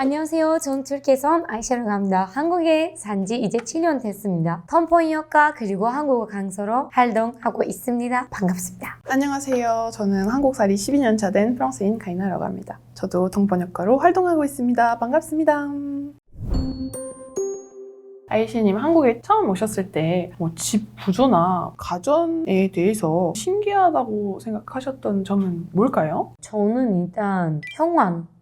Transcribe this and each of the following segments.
안녕하세요. 전 툴케선 아이샤라고 합니다. 한국에 산지 이제 7년 됐습니다. 텀포인역과 그리고 한국어 강사로 활동하고 있습니다. 반갑습니다. 안녕하세요. 저는 한국살이 12년 차 된 프랑스인 가이나라고 합니다. 저도 동번역가로 활동하고 있습니다. 반갑습니다. 아이시님, 한국에 처음 오셨을 때 집 구조나 가전에 대해서 신기하다고 생각하셨던 점은 뭘까요? 저는 일단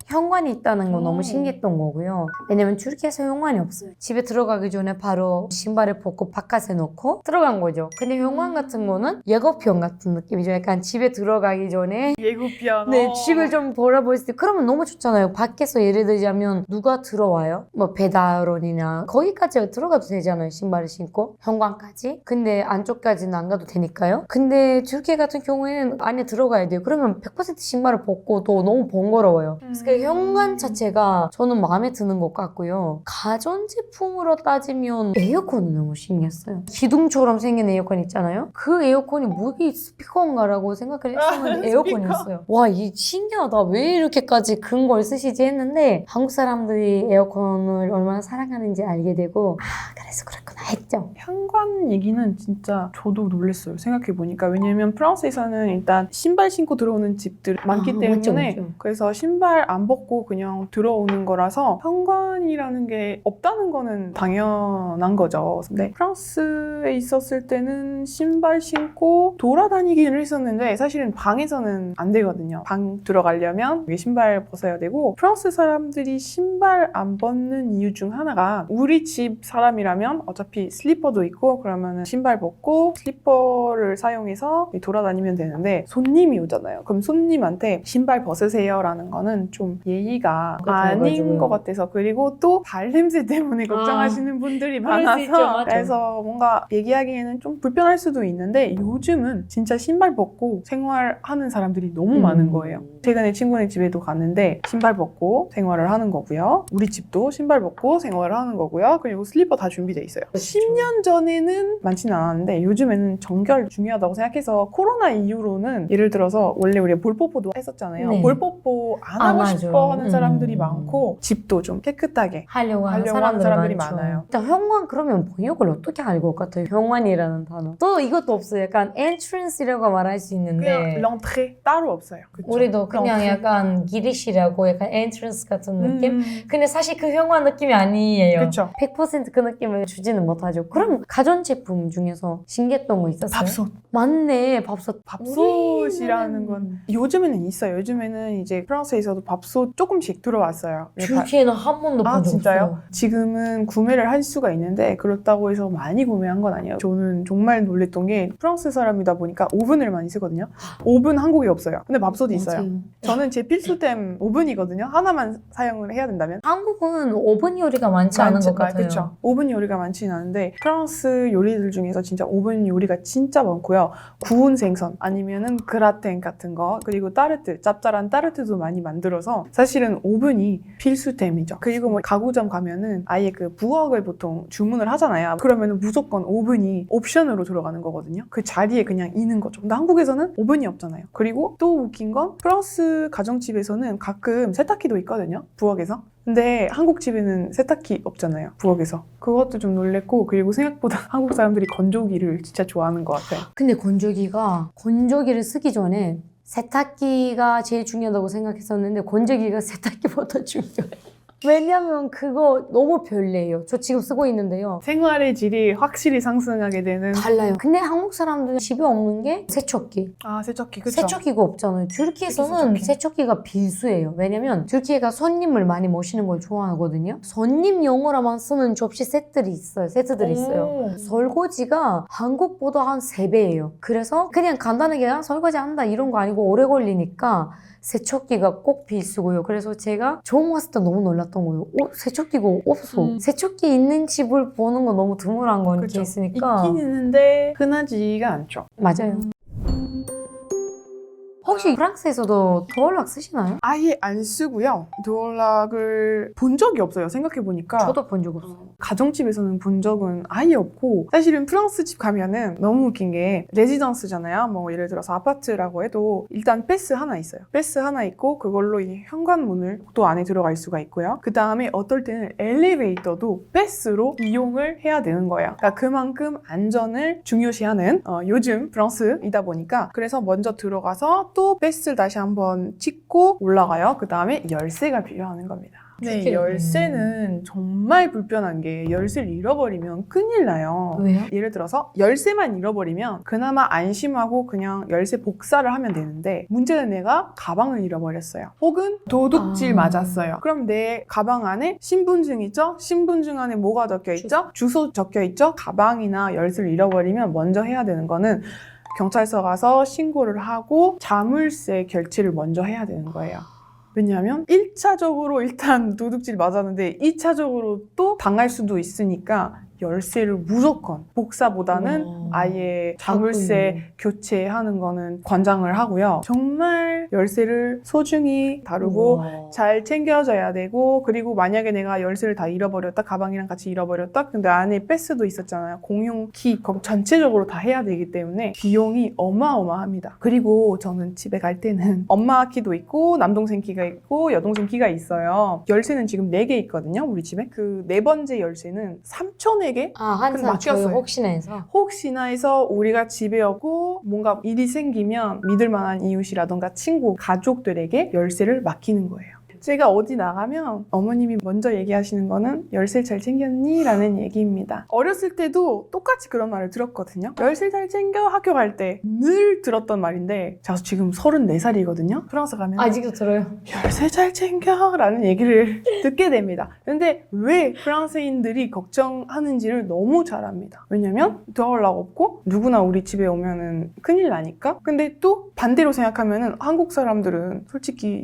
현관이 있다는 건 너무 신기했던 거고요. 왜냐면 튀르키예에서 현관이 없어요. 집에 들어가기 전에 바로 신발을 벗고 바깥에 놓고 들어간 거죠. 근데 현관 같은 거는 예고편 같은 느낌이죠. 약간 집에 들어가기 전에 예고편. 네, 집을 좀 돌아볼 때 그러면 너무 좋잖아요. 밖에서 예를 들자면 누가 들어와요? 뭐 배달원이나 거기까지 들어가도 되잖아요. 신발을 신고 현관까지. 근데 안쪽까지는 안 가도 되니까요. 근데 튀르키예 같은 경우에는 안에 들어가야 돼요. 그러면 100% 신발을 벗고 또 너무 번거로워요. 그래서 현관 자체가 저는 마음에 드는 것 같고요. 가전제품으로 따지면 에어컨이 너무 신기했어요. 기둥처럼 생긴 에어컨 있잖아요. 그 에어컨이 무기 스피커인가라고 생각을 했었는데 에어컨이었어요. 와, 이 신기하다. 왜 이렇게까지 큰 걸 쓰시지 했는데 한국 사람들이 에어컨을 얼마나 사랑하는지 알게 되고 그래서 그렇구나 했죠. 현관 얘기는 진짜 저도 놀랐어요. 생각해보니까. 왜냐면 프랑스에서는 일단 신발 신고 들어오는 집들 많기 때문에 맞죠. 그래서 신발 안 벗고 그냥 들어오는 거라서 현관이라는 게 없다는 거는 당연한 거죠. 근데 프랑스에 있었을 때는 신발 신고 돌아다니기는 했었는데 사실은 방에서는 안 되거든요. 방 들어가려면 위에 신발 벗어야 되고 프랑스 사람들이 신발 안 벗는 이유 중 하나가 우리 집 사람이라면 어차피 슬리퍼도 있고 그러면 신발 벗고 슬리퍼를 사용해서 돌아다니면 되는데 손님이 오잖아요. 그럼 손님한테 신발 벗으세요 라는 거는 좀 예의가 아닌 것 같아서 그리고 또 발냄새 때문에 걱정하시는 분들이 많아서 그래서 뭔가 얘기하기에는 좀 불편할 수도 있는데 요즘은 진짜 신발 벗고 생활하는 사람들이 너무 많은 거예요. 최근에 친구네 집에도 갔는데 신발 벗고 생활을 하는 거고요. 우리 집도 신발 벗고 생활을 하는 거고요. 그리고 슬리퍼 다 준비돼 있어요. 10년 전에는 많지는 않았는데 요즘에는 정결 중요하다고 생각해서 코로나 이후로는 예를 들어서 원래 우리가 볼뽀뽀도 했었잖아요. 네. 볼뽀뽀 안 하고 싶어 하는 사람들이 많고 집도 좀 깨끗하게 하려고 하는 사람들이 많죠. 많아요. 일단 현관 그러면 번역을 어떻게 알 것 같아요? 현관이라는 단어. 또 이것도 없어요. 약간 entrance이라고 말할 수 그냥 있는데 렁트레 따로 없어요. 그쵸? 우리도 그냥 렁트레. 약간 기리시라고 약간 entrance 같은 느낌? 근데 사실 그 현관 느낌이 아니에요. 그쵸. 100%그 느낌을 주지는 못하죠. 그럼 가전제품 중에서 신기했던 거 있었어요? 밥솥. 맞네, 밥솥. 밥솥이라는 건 요즘에는 있어요. 요즘에는 이제 프랑스에서도 밥솥 조금씩 들어왔어요. 튀르키예는 한 번도 본 적 진짜요? 없어요. 지금은 구매를 할 수가 있는데 그렇다고 해서 많이 구매한 건 아니에요. 저는 정말 놀랬던 게 프랑스 사람이다 보니까 오븐을 많이 쓰거든요. 오븐 한국에 없어요. 근데 밥솥이 있어요. 맞아요. 저는 제 필수템 오븐이거든요. 하나만 사용을 해야 된다면. 한국은 오븐 요리가 많지 않은 것 같아요. 그쵸. 오븐 요리가 많지는 않은데 프랑스 요리들 중에서 진짜 오븐 요리가 진짜 많고요. 구운 생선 아니면은 그라텐 같은 거 그리고 따르트, 짭짤한 따르트도 많이 만들어서 사실은 오븐이 필수템이죠. 그리고 뭐 가구점 가면은 아예 그 부엌을 보통 주문을 하잖아요. 그러면은 무조건 오븐이 옵션으로 들어가는 거거든요. 그 자리에 그냥 있는 거죠. 근데 한국에서는 오븐이 없잖아요. 그리고 또 웃긴 건 프랑스 가정집에서는 가끔 세탁기도 있거든요. 부엌에서. 근데 한국 집에는 세탁기 없잖아요. 부엌에서. 그것도 좀 놀랬고 그리고 생각보다 한국 사람들이 건조기를 진짜 좋아하는 것 같아요. 근데 건조기를 쓰기 전에 세탁기가 제일 중요하다고 생각했었는데 건조기가 세탁기보다 중요해요. 왜냐면 그거 너무 별로예요. 저 지금 쓰고 있는데요. 생활의 질이 확실히 상승하게 되는. 달라요. 근데 한국 사람들은 집에 없는 게 세척기. 세척기, 그쵸? 세척기가 없잖아요. 튀르키예에서는 세척기가 필수예요. 왜냐면 튀르키예가 손님을 많이 모시는 걸 좋아하거든요. 손님용으로만 쓰는 접시 세트들이 있어요. 설거지가 한국보다 한 3배예요. 그래서 그냥 간단하게 설거지 한다 이런 거 아니고 오래 걸리니까 세척기가 꼭 필수고요. 그래서 제가 처음 왔을 때 너무 놀랐던 거예요. 세척기가 없어. 세척기 있는 집을 보는 건 너무 드물한 거니까 있으니까. 있긴 있는데 흔하지가 않죠. 맞아요. 혹시 프랑스에서도 도어락 쓰시나요? 아예 안 쓰고요. 도어락을 본 적이 없어요. 생각해보니까. 저도 본 적 없어요. 가정집에서는 본 적은 아예 없고, 사실은 프랑스 집 가면은 너무 웃긴 게 레지던스잖아요. 뭐 예를 들어서 아파트라고 해도 일단 패스 하나 있어요. 패스 하나 있고 그걸로 이 현관문을 또 안에 들어갈 수가 있고요. 그 다음에 어떨 때는 엘리베이터도 패스로 이용을 해야 되는 거예요. 그러니까 그만큼 안전을 중요시하는 요즘 프랑스이다 보니까, 그래서 먼저 들어가서 또 패스를 다시 한번 찍고 올라가요. 그 다음에 열쇠가 필요한 겁니다. 네, 열쇠는 정말 불편한 게 열쇠를 잃어버리면 큰일 나요. 왜요? 예를 들어서 열쇠만 잃어버리면 그나마 안심하고 그냥 열쇠 복사를 하면 되는데, 문제는 내가 가방을 잃어버렸어요. 혹은 도둑질 맞았어요. 그럼 내 가방 안에 신분증 있죠? 신분증 안에 뭐가 적혀 있죠? 주소 적혀 있죠? 가방이나 열쇠를 잃어버리면 먼저 해야 되는 거는 경찰서 가서 신고를 하고 자물쇠 결제를 먼저 해야 되는 거예요. 왜냐하면 1차적으로 일단 도둑질 맞았는데 2차적으로 또 당할 수도 있으니까 열쇠를 무조건, 복사보다는 아예 자물쇠 교체하는 거는 권장을 하고요. 정말 열쇠를 소중히 다루고 잘 챙겨줘야 되고, 그리고 만약에 내가 열쇠를 다 잃어버렸다, 가방이랑 같이 잃어버렸다, 근데 안에 패스도 있었잖아요. 공용 키 전체적으로 다 해야 되기 때문에 비용이 어마어마합니다. 그리고 저는 집에 갈 때는 엄마 키도 있고 남동생 키가 있고 여동생 키가 있어요. 열쇠는 지금 4개 있거든요, 우리 집에. 그 4번째 열쇠는 3,000에 항상 저희 혹시나 해서. 혹시나 해서 우리가 집에 오고 뭔가 일이 생기면 믿을 만한 이웃이라던가 친구, 가족들에게 열쇠를 맡기는 거예요. 제가 어디 나가면 어머님이 먼저 얘기하시는 거는 열쇠 잘 챙겼니? 라는 얘기입니다. 어렸을 때도 똑같이 그런 말을 들었거든요. 열쇠 잘 챙겨, 학교 갈 때 늘 들었던 말인데, 제가 지금 34살이거든요. 프랑스 가면 아직도 들어요. 열쇠 잘 챙겨 라는 얘기를 듣게 됩니다. 근데 왜 프랑스인들이 걱정하는지를 너무 잘 압니다. 왜냐면 도어락 없고 누구나 우리 집에 오면은 큰일 나니까. 근데 또 반대로 생각하면은 한국 사람들은 솔직히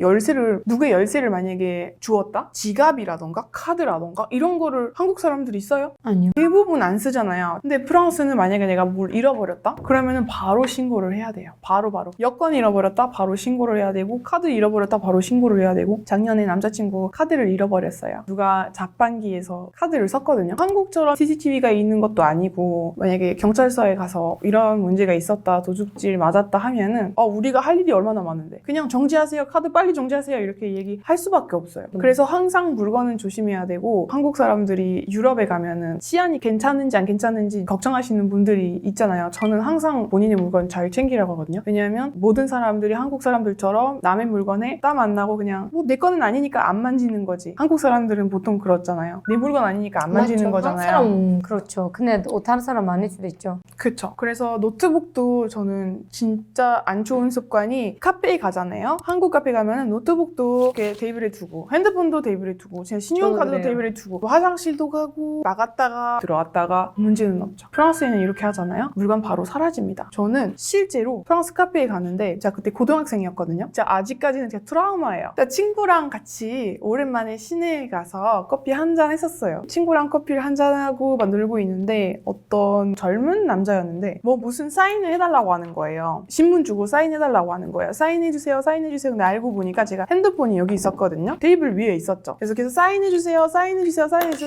누구의 열쇠를 만약에 주었다? 지갑이라던가 카드라던가 이런 거를 한국 사람들이 써요? 아니요. 대부분 안 쓰잖아요. 근데 프랑스는 만약에 내가 뭘 잃어버렸다? 그러면은 바로 신고를 해야 돼요. 바로. 여권 잃어버렸다? 바로 신고를 해야 되고, 카드 잃어버렸다? 바로 신고를 해야 되고. 작년에 남자친구 카드를 잃어버렸어요. 누가 자판기에서 카드를 썼거든요. 한국처럼 CCTV가 있는 것도 아니고, 만약에 경찰서에 가서 이런 문제가 있었다, 도둑질 맞았다 하면은 우리가 할 일이 얼마나 많은데 그냥 정지하세요, 카드 빨리 정지하세요 이렇게 얘기할 수밖에 없어요. 그래서 항상 물건은 조심해야 되고, 한국 사람들이 유럽에 가면은 치안이 괜찮은지 안 괜찮은지 걱정하시는 분들이 있잖아요. 저는 항상 본인의 물건 잘 챙기라고 하거든요. 왜냐하면 모든 사람들이 한국 사람들처럼 남의 물건에 땀 안 나고 그냥 내 거는 아니니까 안 만지는 거지. 한국 사람들은 보통 그렇잖아요. 내 물건 아니니까 안 만지는 거잖아요. 한국 사람 그렇죠. 근데 다른 사람 아닐 수도 있죠. 그쵸. 그래서 노트북도 저는 진짜 안 좋은 습관이, 카페에 가잖아요. 한국 카페 가면은 노트북도 이렇게 테이블에 두고, 핸드폰도 테이블에 두고, 제 신용카드도 테이블에 두고, 화장실도 가고, 나갔다가 들어왔다가, 문제는 없죠. 프랑스에는 이렇게 하잖아요. 물건 바로 사라집니다. 저는 실제로 프랑스 카페에 가는데, 제가 그때 고등학생이었거든요. 제가 아직까지는 제 트라우마예요. 제가 친구랑 같이 오랜만에 시내에 가서 커피 한잔 했었어요. 친구랑 커피를 한잔하고 막 놀고 있는데 어떤 젊은 남자였는데 무슨 사인을 해달라고 하는 거예요. 신문 주고 사인해달라고 하는 거예요. 사인해주세요. 근데 알고 보니까 제가 핸드폰이 여기 있었거든요. 테이블 위에 있었죠. 그래서 계속 사인해주세요.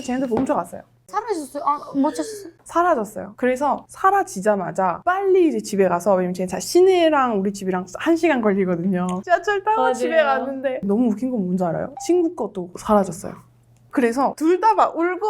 제 핸드폰 훔쳐갔어요. 사라졌어요? 못 찾았어요? 사라졌어요. 그래서 사라지자마자 빨리 이제 집에 가서, 왜냐면 제가 시내랑 우리 집이랑 1시간 걸리거든요. 지하철 타고 맞아요. 집에 갔는데 너무 웃긴 건 뭔지 알아요? 친구 것도 사라졌어요. 그래서 둘 다 막 울고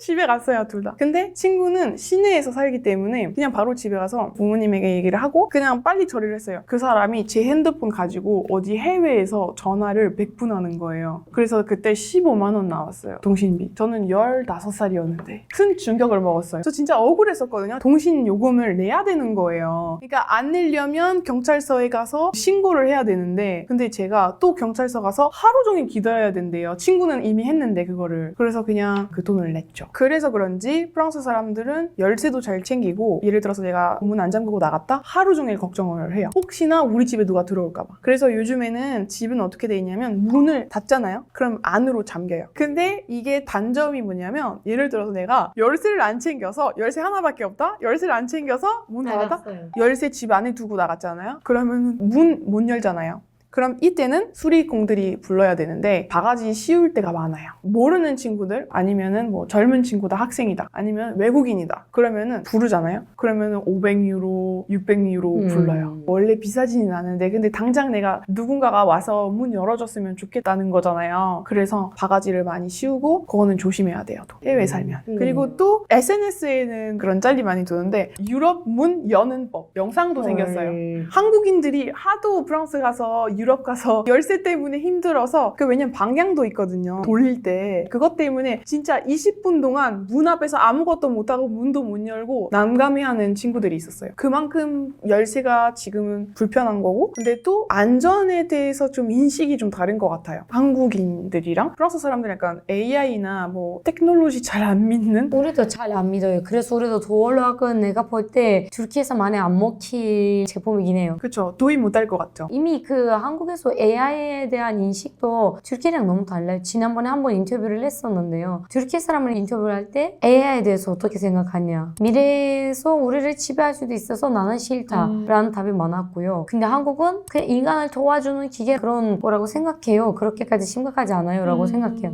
집에 갔어요, 둘 다. 근데 친구는 시내에서 살기 때문에 그냥 바로 집에 가서 부모님에게 얘기를 하고 그냥 빨리 처리를 했어요. 그 사람이 제 핸드폰 가지고 어디 해외에서 전화를 100분 거예요. 그래서 그때 15만 원 나왔어요, 통신비. 저는 15살이었는데 큰 충격을 먹었어요. 저 진짜 억울했었거든요. 통신 요금을 내야 되는 거예요. 그러니까 안 내려면 경찰서에 가서 신고를 해야 되는데, 근데 제가 또 경찰서 가서 하루 종일 기다려야 된대요. 친구는 이미 했는데 그거를. 그래서 그냥 그 돈을 돈을 냈죠. 그래서 그런지 프랑스 사람들은 열쇠도 잘 챙기고, 예를 들어서 내가 문 안 잠그고 나갔다? 하루 종일 걱정을 해요. 혹시나 우리 집에 누가 들어올까 봐. 그래서 요즘에는 집은 어떻게 돼 있냐면 문을 닫잖아요? 그럼 안으로 잠겨요. 근데 이게 단점이 뭐냐면, 예를 들어서 내가 열쇠를 안 챙겨서, 열쇠 하나밖에 없다? 열쇠를 안 챙겨서 문 닫았다? 열쇠 집 안에 두고 나갔잖아요? 그러면 문 못 열잖아요. 그럼 이때는 수리공들이 불러야 되는데 바가지 씌울 때가 많아요. 모르는 친구들, 아니면은 뭐 젊은 친구다, 학생이다, 아니면 외국인이다, 그러면은 부르잖아요. 그러면은 500유로, 600유로 불러요. 원래 비싸지는 않은데, 근데 당장 내가 누군가가 와서 문 열어줬으면 좋겠다는 거잖아요. 그래서 바가지를 많이 씌우고, 그거는 조심해야 돼요, 또 해외에 살면. 그리고 또 SNS에는 그런 짤이 많이 도는데, 유럽 문 여는 법 영상도 생겼어요. 한국인들이 하도 프랑스 가서, 유럽 가서 열쇠 때문에 힘들어서, 왜냐면 방향도 있거든요, 돌릴 때. 그것 때문에 진짜 20분 동안 문 앞에서 아무것도 못하고 문도 못 열고 난감해하는 친구들이 있었어요. 그만큼 열쇠가 지금은 불편한 거고, 근데 또 안전에 대해서 좀 인식이 좀 다른 것 같아요. 한국인들이랑 프랑스 사람들 약간 AI나 뭐 테크놀로지 잘 안 믿는? 우리도 잘 안 믿어요. 그래서 우리도 도어락은 내가 볼 때 튀르키예에서 많이 안 먹힐 제품이긴 해요. 그쵸, 도입 못할 것 같죠. 이미 그 한국에서 AI에 대한 인식도 튀르키예랑 너무 달라요. 지난번에 한번 인터뷰를 했었는데요. 튀르키예 사람을 인터뷰를 할 때 AI에 대해서 어떻게 생각하냐, 미래에서 우리를 지배할 수도 있어서 나는 싫다 라는 답이 많았고요. 근데 한국은 그냥 인간을 도와주는 기계, 그런 거라고 생각해요. 그렇게까지 심각하지 않아요 라고 생각해요.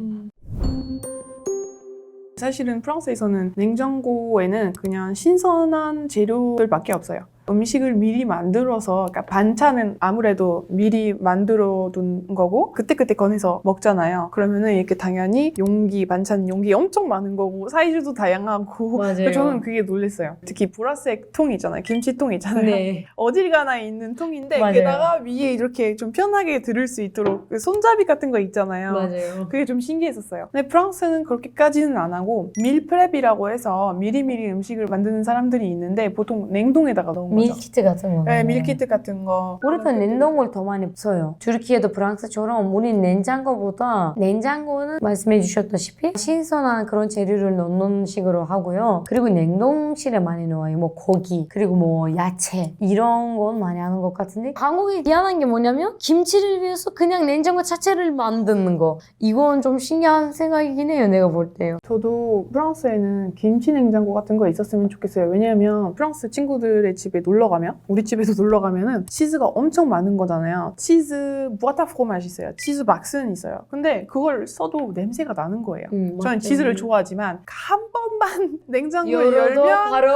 사실은 프랑스에서는 냉장고에는 그냥 신선한 재료들밖에 없어요. 음식을 미리 만들어서, 그러니까 반찬은 아무래도 미리 만들어 둔 거고 그때그때 꺼내서 먹잖아요. 그러면은 이렇게 당연히 용기, 반찬 용기 엄청 많은 거고 사이즈도 다양하고. 맞아요. 저는 그게 놀랐어요. 특히 보라색 통 있잖아요. 김치통 있잖아요. 네. 어딜 가나 있는 통인데, 맞아요. 게다가 위에 이렇게 좀 편하게 들을 수 있도록 그 손잡이 같은 거 있잖아요. 맞아요. 그게 좀 신기했었어요. 근데 프랑스는 그렇게까지는 안 하고 밀프렙이라고 해서 미리미리 음식을 만드는 사람들이 있는데, 보통 냉동에다가 넣은 거죠. 밀키트 같은 거. 네, 밀키트 같은 거. 우리도 냉동고를 더 많이 써요. 튀르키예도 프랑스처럼 우린 냉장고보다, 냉장고는 말씀해 주셨다시피 신선한 그런 재료를 넣는 식으로 하고요. 그리고 냉동실에 많이 넣어요. 뭐 고기, 그리고 뭐 야채, 이런 건 많이 하는 것 같은데, 한국이 미안한 게 뭐냐면 김치를 위해서 그냥 냉장고 자체를 만드는 거. 이건 좀 신기한 생각이긴 해요, 내가 볼 때요. 저도 프랑스에는 김치 냉장고 같은 거 있었으면 좋겠어요. 왜냐면 프랑스 친구들의 집에 놀러 가면, 우리 집에도 놀러 가면은 치즈가 엄청 많은 거잖아요. 치즈 부아타 프로마지 있어요. 치즈 박스는 있어요. 근데 그걸 써도 냄새가 나는 거예요. 저는 치즈를 좋아하지만 한 번만 냉장고를 열면 바로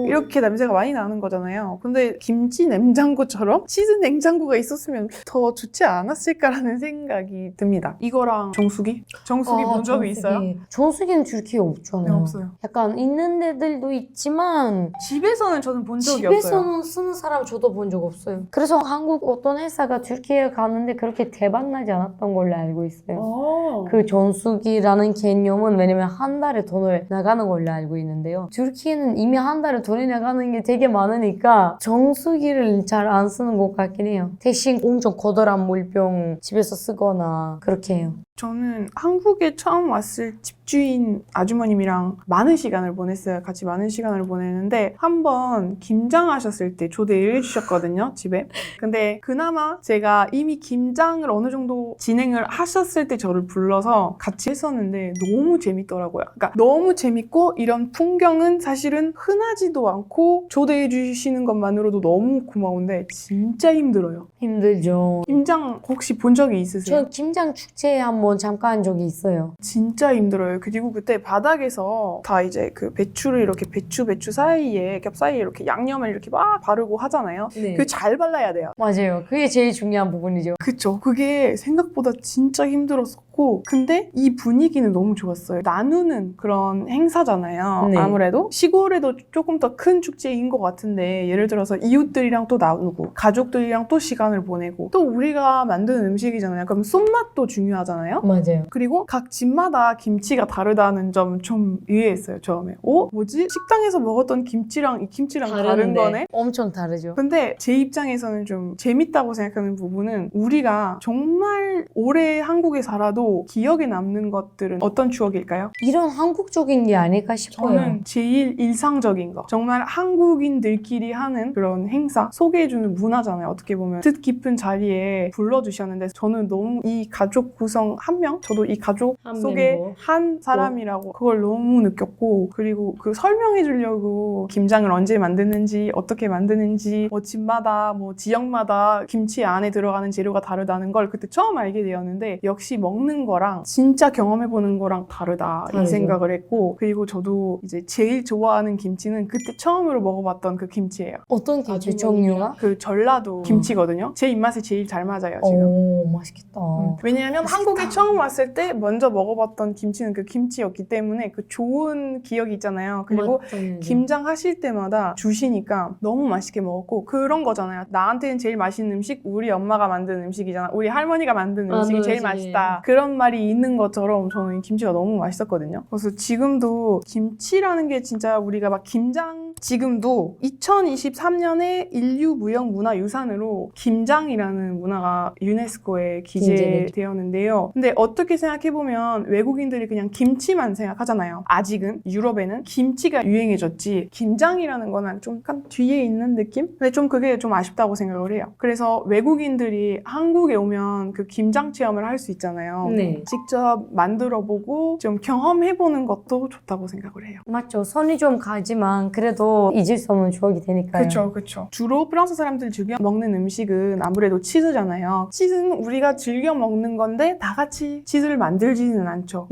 이렇게 냄새가 많이 나는 거잖아요. 근데 김치 냉장고처럼 치즈 냉장고가 있었으면 더 좋지 않았을까라는 생각이 듭니다. 이거랑 정수기? 정수기 본 적이 있어요? 정수기는 튀르키예 없잖아요. 네, 없어요. 약간 있는 데들도 있지만 집에서는 저는 본 적이 없어요. 집에서는 쓰는 사람 저도 본 적 없어요. 그래서 한국 어떤 회사가 튀르키예 가는데 그렇게 대박나지 않았던 걸로 알고 있어요. 그 정수기라는 개념은, 왜냐면 한 달에 돈을 나가는 걸로 알고 있는데요. 튀르키예는 이미 한 달에 돈이 나가는 게 되게 많으니까 정수기를 잘 안 쓰는 것 같긴 해요. 대신 엄청 커다란 물병 집에서 쓰거나 그렇게 해요. 저는 한국에 처음 왔을 집주인 아주머님이랑 많은 시간을 보냈어요. 같이 많은 시간을 보냈는데, 한번 김장하셨을 때 초대를 해주셨거든요, 집에. 근데 그나마 제가 이미 김장을 어느 정도 진행을 하셨을 때 저를 불러서 같이 했었는데 너무 재밌더라고요. 그러니까 너무 재밌고, 이런 풍경은 사실은 흔하지도 않고 초대해 주시는 것만으로도 너무 고마운데 진짜 힘들어요. 힘들죠. 김장 혹시 본 적이 있으세요? 저 김장 축제에 한번 잠깐 한 적이 있어요. 진짜 힘들어요. 그리고 그때 바닥에서 다 이제 그 배추를 이렇게 배추 사이에, 겹 사이에 이렇게 양념을 이렇게 막 바르고 하잖아요. 네. 그게 잘 발라야 돼요. 맞아요. 그게 제일 중요한 부분이죠. 그쵸. 그게 생각보다 진짜 힘들었었고, 근데 이 분위기는 너무 좋았어요. 나누는 그런 행사잖아요. 네. 아무래도 시골에도 조금 더 큰 축제인 것 같은데, 예를 들어서 이웃들이랑 또 나누고 가족들이랑 또 시간을 보내고, 또 우리가 만든 음식이잖아요. 그럼 손맛도 중요하잖아요. 맞아요. 그리고 각 집마다 김치가 다르다는 점 좀 의외했어요, 처음에. 뭐지? 식당에서 먹었던 김치랑 이 김치랑 다른 거네? 엄청 다르죠. 근데 제 입장에서는 좀 재밌다고 생각하는 부분은, 우리가 정말 오래 한국에 살아도 저도 기억에 남는 것들은 어떤 추억일까요? 이런 한국적인 게 아닐까 싶어요. 저는 제일 일상적인 거. 정말 한국인들끼리 하는 그런 행사, 소개해주는 문화잖아요. 어떻게 보면 뜻깊은 자리에 불러주셨는데 저는 너무 이 가족 구성 한 명? 저도 이 가족 한 속에 멤버. 한 사람이라고 그걸 너무 느꼈고 그리고 그 설명해주려고 김장을 언제 만드는지 어떻게 만드는지 뭐 집마다 뭐 지역마다 김치 안에 들어가는 재료가 다르다는 걸 그때 처음 알게 되었는데 역시 먹는 거랑 진짜 경험해보는 거랑 다르다 이 다르죠. 생각을 했고 그리고 저도 이제 제일 좋아하는 김치는 그때 처음으로 먹어봤던 그 김치예요. 어떤 김치 아주 종류가? 그 전라도 김치거든요. 제 입맛에 제일 잘 맞아요 지금. 오, 맛있겠다. 왜냐하면 맛있다. 한국에 처음 왔을 때 먼저 먹어봤던 김치는 그 김치였기 때문에 그 좋은 기억이 있잖아요. 그리고 맞죠. 김장하실 때마다 주시니까 너무 맛있게 먹었고 그런 거잖아요. 나한테는 제일 맛있는 음식 우리 엄마가 만든 음식이잖아. 우리 할머니가 만든 음식이 제일 맞지. 맛있다. 그런 말이 있는 것처럼 저는 김치가 너무 맛있었거든요. 그래서 지금도 김치라는 게 진짜 우리가 막 김장 지금도 2023년에 인류무형문화유산으로 김장이라는 문화가 유네스코에 기재되었는데요. 근데 어떻게 생각해보면 외국인들이 그냥 김치만 생각하잖아요. 아직은 유럽에는 김치가 유행해졌지 김장이라는 거는 좀 약간 뒤에 있는 느낌? 근데 좀 그게 좀 아쉽다고 생각을 해요. 그래서 외국인들이 한국에 오면 그 김장 체험을 할 수 있잖아요. 네. 직접 만들어보고 좀 경험해보는 것도 좋다고 생각을 해요. 맞죠. 손이 좀 가지만 그래도 잊을 수 없는 추억이 되니까요. 그렇죠. 주로 프랑스 사람들이 즐겨 먹는 음식은 아무래도 치즈잖아요. 치즈는 우리가 즐겨 먹는 건데 다 같이 치즈를 만들지는 않죠.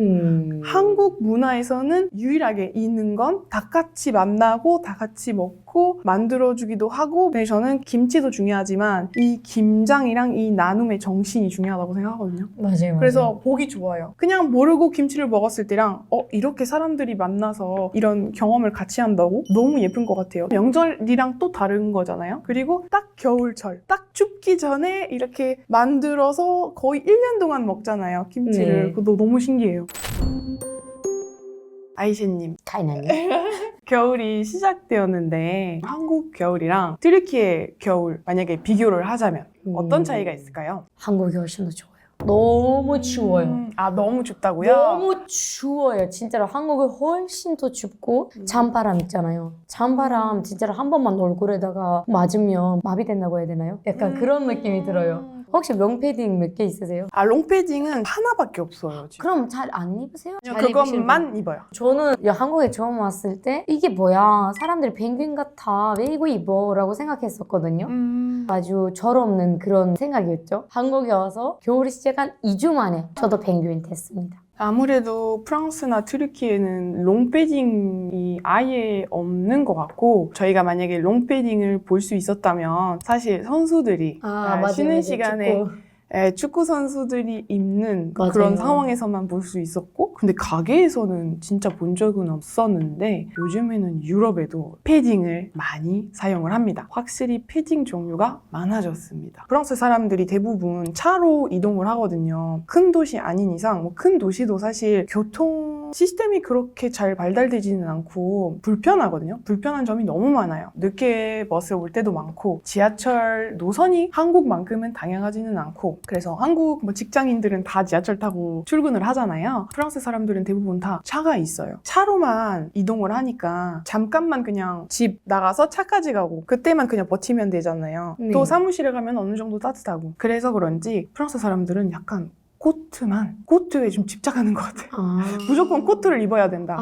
한국 문화에서는 유일하게 있는 건 다 같이 만나고 다 같이 먹고 만들어주기도 하고 근데 저는 김치도 중요하지만 이 김장이랑 이 나눔의 정신이 중요하다고 생각하거든요. 맞아요. 그래서 보기 좋아요. 그냥 모르고 김치를 먹었을 때랑 이렇게 사람들이 만나서 이런 경험을 같이 한다고? 너무 예쁜 것 같아요. 명절이랑 또 다른 거잖아요. 그리고 딱 겨울철, 딱 춥기 전에 이렇게 만들어서 거의 1년 동안 먹잖아요. 김치를. 네. 그것도 너무 신기해요. 아이셰님, 타이나니. 겨울이 시작되었는데 한국 겨울이랑 튀르키예 겨울 만약에 비교를 하자면 어떤 차이가 있을까요? 한국이 훨씬 더 좋아요. 너무 추워요. 너무 춥다고요? 너무 추워요. 진짜로 한국이 훨씬 더 춥고 찬바람 있잖아요. 찬바람 진짜로 한 번만 얼굴에다가 맞으면 마비된다고 해야 되나요? 약간 그런 느낌이 들어요. 혹시 롱패딩 몇 개 있으세요? 롱패딩은 하나밖에 없어요. 지금. 그럼 잘 안 입으세요? 잘 그것만 입어요. 저는 한국에 처음 왔을 때 이게 뭐야 사람들이 펭귄 같아 왜 이거 입어? 라고 생각했었거든요. 아주 철없는 그런 생각이었죠. 한국에 와서 겨울이 시작한 2주 만에 저도 펭귄 됐습니다. 아무래도 프랑스나 튀르키예는 롱패딩이 아예 없는 것 같고 저희가 만약에 롱패딩을 볼 수 있었다면 사실 선수들이 쉬는 시간에 축구 선수들이 입는 맞아요. 그런 상황에서만 볼 수 있었고 근데 가게에서는 진짜 본 적은 없었는데 요즘에는 유럽에도 패딩을 많이 사용을 합니다. 확실히 패딩 종류가 많아졌습니다. 프랑스 사람들이 대부분 차로 이동을 하거든요. 큰 도시 아닌 이상 큰 도시도 사실 교통 시스템이 그렇게 잘 발달되지는 않고 불편하거든요. 불편한 점이 너무 많아요. 늦게 버스 올 때도 많고 지하철 노선이 한국만큼은 다양하지는 않고 그래서 한국 직장인들은 다 지하철 타고 출근을 하잖아요. 프랑스 사람들은 대부분 다 차가 있어요. 차로만 이동을 하니까 잠깐만 그냥 집 나가서 차까지 가고 그때만 그냥 버티면 되잖아요. 네. 또 사무실에 가면 어느 정도 따뜻하고 그래서 그런지 프랑스 사람들은 약간 코트에 좀 집착하는 것 같아요. 무조건 코트를 입어야 된다.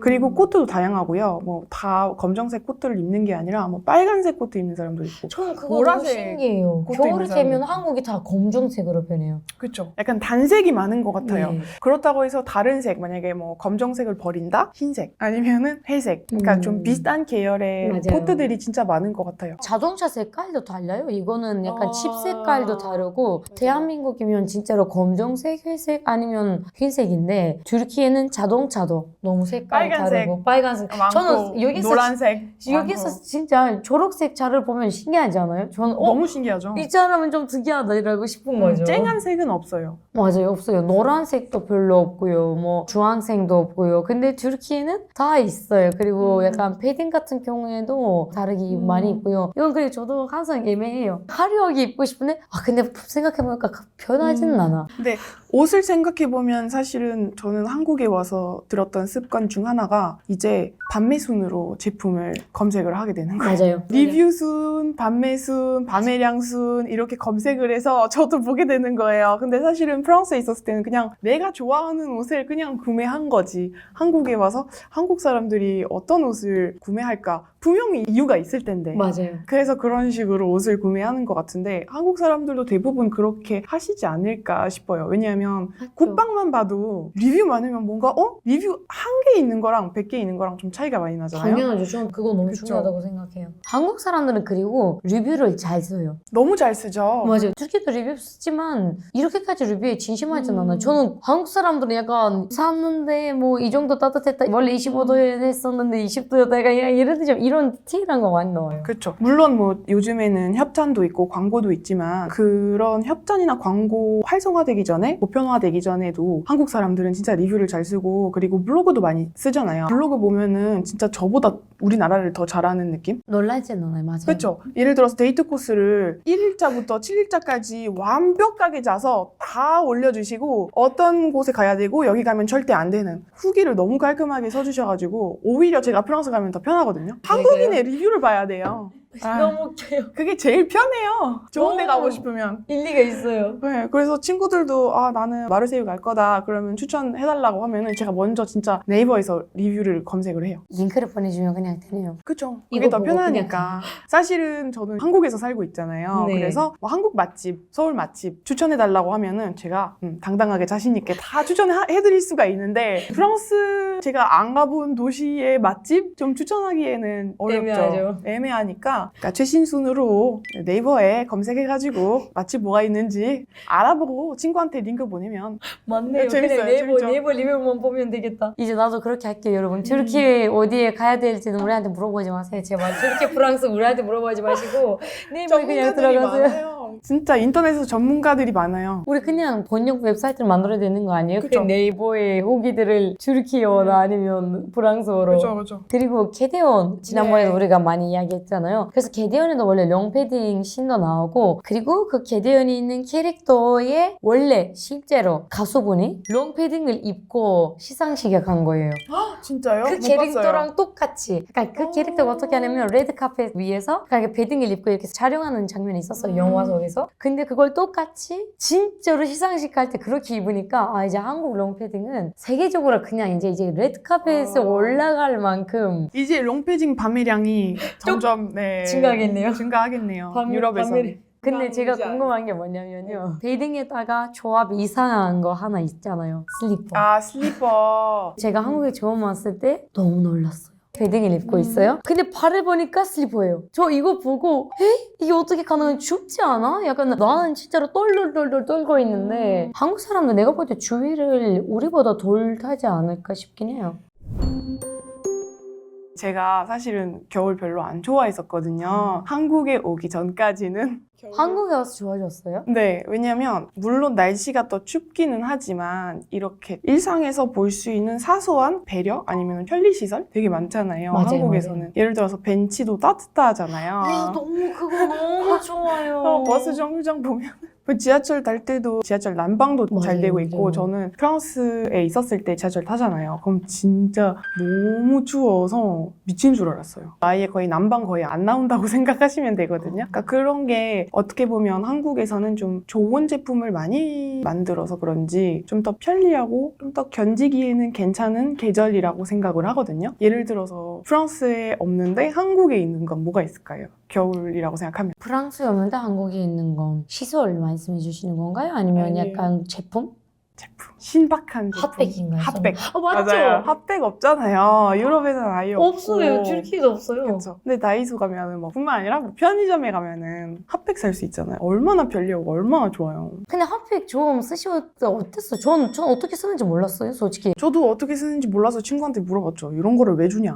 그리고 코트도 다양하고요. 다 검정색 코트를 입는 게 아니라 빨간색 코트 입는 사람도 있고. 저는 그거 너무 보라색 신기해요. 코트 겨울이 입는 사람도 되면 있고. 한국이 다 검정색으로 변해요. 그렇죠. 약간 단색이 많은 것 같아요. 네. 그렇다고 해서 다른 색, 만약에 검정색을 버린다? 흰색. 아니면은 회색. 그러니까 좀 비슷한 계열의 맞아요. 코트들이 진짜 많은 것 같아요. 자동차 색깔도 달라요. 이거는 약간 칩 색깔도 다르고 대한민국이면 진짜로 검정색, 회색 아니면 흰색인데 튀르키예는 자동차도 너무 색깔이 빨간색 다르고 빨간색. 많고 저는 여기서 노란색 여기서 많고. 진짜 초록색 차를 보면 신기하지 않아요? 저는 너무 신기하죠. 이 사람은 좀 특이하다 이러고 싶은 거죠. 쨍한 색은 없어요. 맞아요, 없어요. 노란색도 별로 없고요, 뭐 주황색도 없고요. 근데 튀르키예는 다 있어요. 그리고 약간 패딩 같은 경우에도 다르게 많이 있고요. 이건 그리고 저도 항상 애매해요. 화려하게 입고 싶은데 근데 생각해보니까 편하지는 않아. 근데 옷을 생각해보면 사실은 저는 한국에 와서 들었던 습관 중 하나가 이제 판매순으로 제품을 검색을 하게 되는 거예요. 맞아요. 리뷰순, 판매순, 판매량순 이렇게 검색을 해서 저도 보게 되는 거예요. 근데 사실은 프랑스에 있었을 때는 그냥 내가 좋아하는 옷을 그냥 구매한 거지. 한국에 와서 한국 사람들이 어떤 옷을 구매할까? 분명히 이유가 있을 텐데. 맞아요. 그래서 그런 식으로 옷을 구매하는 것 같은데 한국 사람들도 대부분 그렇게 하시지 않을까 싶어요. 왜냐하면 국방만 봐도 리뷰 많으면 뭔가 리뷰 한 개 있는 거랑 100개 있는 거랑 좀 차이가 많이 나잖아요. 당연하죠. 저는 그거 너무 그쵸. 중요하다고 생각해요. 한국 사람들은 그리고 리뷰를 잘 써요. 너무 잘 쓰죠. 맞아요. türkiye도 리뷰 쓰지만 이렇게까지 리뷰에 진심하진 않아요. 저는 한국 사람들은 약간 샀는데 뭐 이 정도 따뜻했다. 원래 25도에 했었는데 20도였다가 이런 좀 이런 디테일한 거 많이 넣어요. 그렇죠. 물론 뭐 요즘에는 협찬도 있고 광고도 있지만 그런 협찬이나 광고 활성화되기 전에 보편화되기 전에도 한국 사람들은 진짜 리뷰를 잘 쓰고 그리고 블로그도 많이 쓰잖아요. 블로그 보면은 진짜 저보다 우리나라를 더 잘하는 느낌? 놀라진 않아요. 맞아요. 그렇죠. 예를 들어서 데이트 코스를 1일자부터 7일자까지 완벽하게 짜서 다 올려주시고 어떤 곳에 가야 되고 여기 가면 절대 안 되는 후기를 너무 깔끔하게 써주셔가지고 오히려 제가 프랑스 가면 더 편하거든요. 한국인의 리뷰를 봐야 돼요. 너무 웃겨요. 그게 제일 편해요. 좋은 데 오. 가고 싶으면. 일리가 있어요. 네, 그래서 친구들도 나는 마르세유 갈 거다 그러면 추천해달라고 하면은 제가 먼저 진짜 네이버에서 리뷰를 검색을 해요. 링크를 보내주면 그냥 되네요. 그쵸. 이거 그게 더 보고 편하니까. 사실은 저는 한국에서 살고 있잖아요. 네. 그래서 뭐 한국 맛집, 서울 맛집 추천해달라고 하면은 제가 당당하게 자신있게 다 추천해드릴 수가 있는데 프랑스 제가 안 가본 도시의 맛집 좀 추천하기에는 어렵죠. 애매하죠. 애매하니까 그러니까 최신순으로 네이버에 검색해가지고 맛집 뭐가 있는지 알아보고 친구한테 링크 보내면 맞네요. 재밌어요, 그냥 재밌죠? 네이버 리뷰만 보면 되겠다. 이제 나도 그렇게 할게요, 여러분. 튀르키예 어디에 가야 될지는 우리한테 물어보지 마세요. 제발 튀르키예 프랑스 우리한테 물어보지 마시고 네이버에 그냥 들어가세요. 많아요. 진짜 인터넷에서 전문가들이 많아요. 우리 그냥 번역 웹사이트를 만들어야 되는 거 아니에요? 그쵸. 그 네이버에 후기들을 튀르키예어나 아니면 프랑스어로. 그렇죠. 그리고 게데온 지난번에도 네. 우리가 많이 이야기했잖아요. 그래서 게데온에도 원래 롱패딩 신도 나오고 그리고 그 게데온이 있는 캐릭터의 원래 실제로 가수분이 롱패딩을 입고 시상식에 간 거예요. 진짜요? 그 못 캐릭터랑 봤어요. 똑같이. 그러니까 그 오. 캐릭터가 어떻게 하냐면 레드카펫 위에서 그러니까 패딩을 입고 이렇게 촬영하는 장면이 있었어요. 영화 속에서. 근데 그걸 똑같이 진짜로 시상식 할 때 그렇게 입으니까 이제 한국 롱패딩은 세계적으로 그냥 이제 레드카펫에 올라갈 만큼 이제 롱패딩 판매량이 점점 증가하겠네요. 증가하겠네요. 판매- 유럽에서. 판매- 근데 제가 나오지 않아요. 궁금한 게 뭐냐면요. 패딩에다가 조합 이상한 거 하나 있잖아요. 슬리퍼. 슬리퍼. 제가 한국에 처음 왔을 때 너무 놀랐어요. 패딩을 입고 있어요. 근데 발을 보니까 슬리퍼예요. 저 이거 보고 이게 어떻게 가능해? 춥지 않아? 약간 나는 진짜로 떨떨떨떨 떨고 있는데 한국 사람들 내가 볼 때 주위를 우리보다 덜 타지 않을까 싶긴 해요. 제가 사실은 겨울 별로 안 좋아했었거든요. 한국에 오기 전까지는. 한국에 와서 좋아졌어요? 네, 왜냐면 물론 날씨가 더 춥기는 하지만 이렇게 일상에서 볼 수 있는 사소한 배려 아니면 편리시설 되게 많잖아요. 맞아요, 한국에서는. 맞아요. 예를 들어서 벤치도 따뜻하잖아요. 너무 그거 너무 좋아요. 버스 정류장 보면 지하철 탈 때도 지하철 난방도 잘 맞아요, 되고 있고 맞아요. 저는 프랑스에 있었을 때 지하철 타잖아요. 그럼 진짜 너무 추워서 미친 줄 알았어요. 아예 거의 난방 거의 안 나온다고 생각하시면 되거든요. 그러니까 그런 게 어떻게 보면 한국에서는 좀 좋은 제품을 많이 만들어서 그런지 좀 더 편리하고 좀 더 견디기에는 괜찮은 계절이라고 생각을 하거든요. 예를 들어서 프랑스에 없는데 한국에 있는 건 뭐가 있을까요? 겨울이라고 생각하면. 프랑스에 없는데 한국에 있는 건 시설 말씀해 주시는 건가요? 아니면 아니에요. 약간 제품? 제품. 신박한 제품. 핫백인가요? 핫백. 맞죠? 맞아요. 핫백 없잖아요. 유럽에는 아예 없고. 없어요. 튀르키예도 없어요. 그렇죠. 근데 다이소 가면은 뭐 뿐만 아니라 뭐 편의점에 가면은 핫백 살 수 있잖아요. 얼마나 편리하고 얼마나 좋아요. 근데 핫팩 좀 쓰실 때 어땠어요? 전 어떻게 쓰는지 몰랐어요, 솔직히. 저도 어떻게 쓰는지 몰라서 친구한테 물어봤죠. 이런 거를 왜 주냐?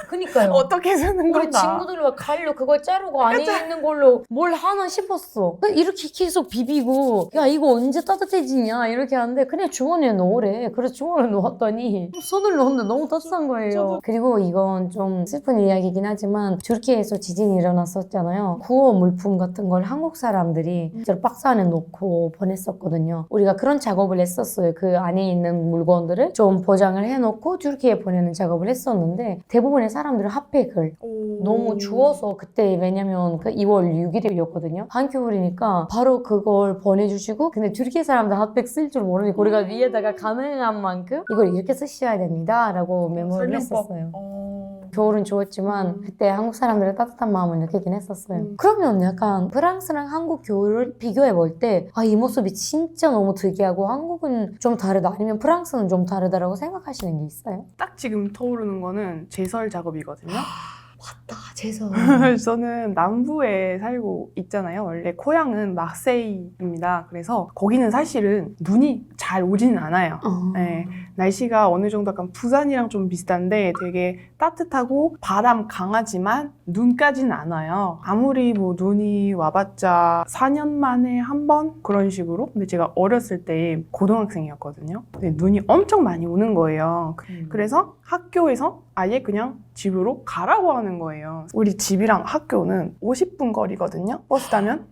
그니까요. 어떻게 쓰는 우리 건가? 친구들과 가위로 그걸 자르고 안에 있는 걸로 뭘 하나 싶었어. 이렇게 계속 비비고 야 이거 언제 따뜻해지냐 이렇게 하는데 그냥 주머니에 넣으래. 그래서 주머니에 넣었더니 손을 넣었는데 너무 따뜻한 거예요. 그리고 이건 좀 슬픈 이야기긴 하지만 튀르키예에서 지진이 일어났었잖아요. 구호 물품 같은 걸 한국 사람들이 진짜로 박스 안에 넣고 보냈었거든요. 우리가 그런 작업을 했었어요. 그 안에 있는 물건들을 좀 보장을 해놓고 튀르키예에 보내는 작업을 했었는데 대부분의 사람들은 핫팩을 너무 추워서 그때 왜냐면 그 2월 6일이었거든요. 한겨울이니까 바로 그걸 보내주시고 근데 튀르키예 사람들 핫팩 쓸 줄 모르니까 우리가 위에다가 가능한 만큼 이걸 이렇게 쓰셔야 됩니다 라고 메모를 했었어요. 겨울은 좋았지만 그때 한국 사람들의 따뜻한 마음을 느끼긴 했었어요. 그러면 약간 프랑스랑 한국 겨울을 비교해 볼 때 아, 이 모습이 진짜 너무 특이하고 한국은 좀 다르다 아니면 프랑스는 좀 다르다라고 생각하시는 게 있어요? 딱 지금 떠오르는 거는 제설 작업이거든요. 맞다, 제설. 저는 남부에 살고 있잖아요. 원래 고향은 막세이입니다. 그래서 거기는 사실은 눈이 잘 오지는 않아요. 네, 날씨가 어느 정도 약간 부산이랑 좀 비슷한데 되게 따뜻하고 바람 강하지만 눈까지는 안 와요. 아무리 뭐 눈이 와봤자 4년 만에 한 번 그런 식으로. 근데 제가 어렸을 때 고등학생이었거든요. 근데 눈이 엄청 많이 오는 거예요. 그래서 학교에서 아예 그냥 집으로 가라고 하는 거예요. 우리 집이랑 학교는 50분 거리거든요. 버스 타면.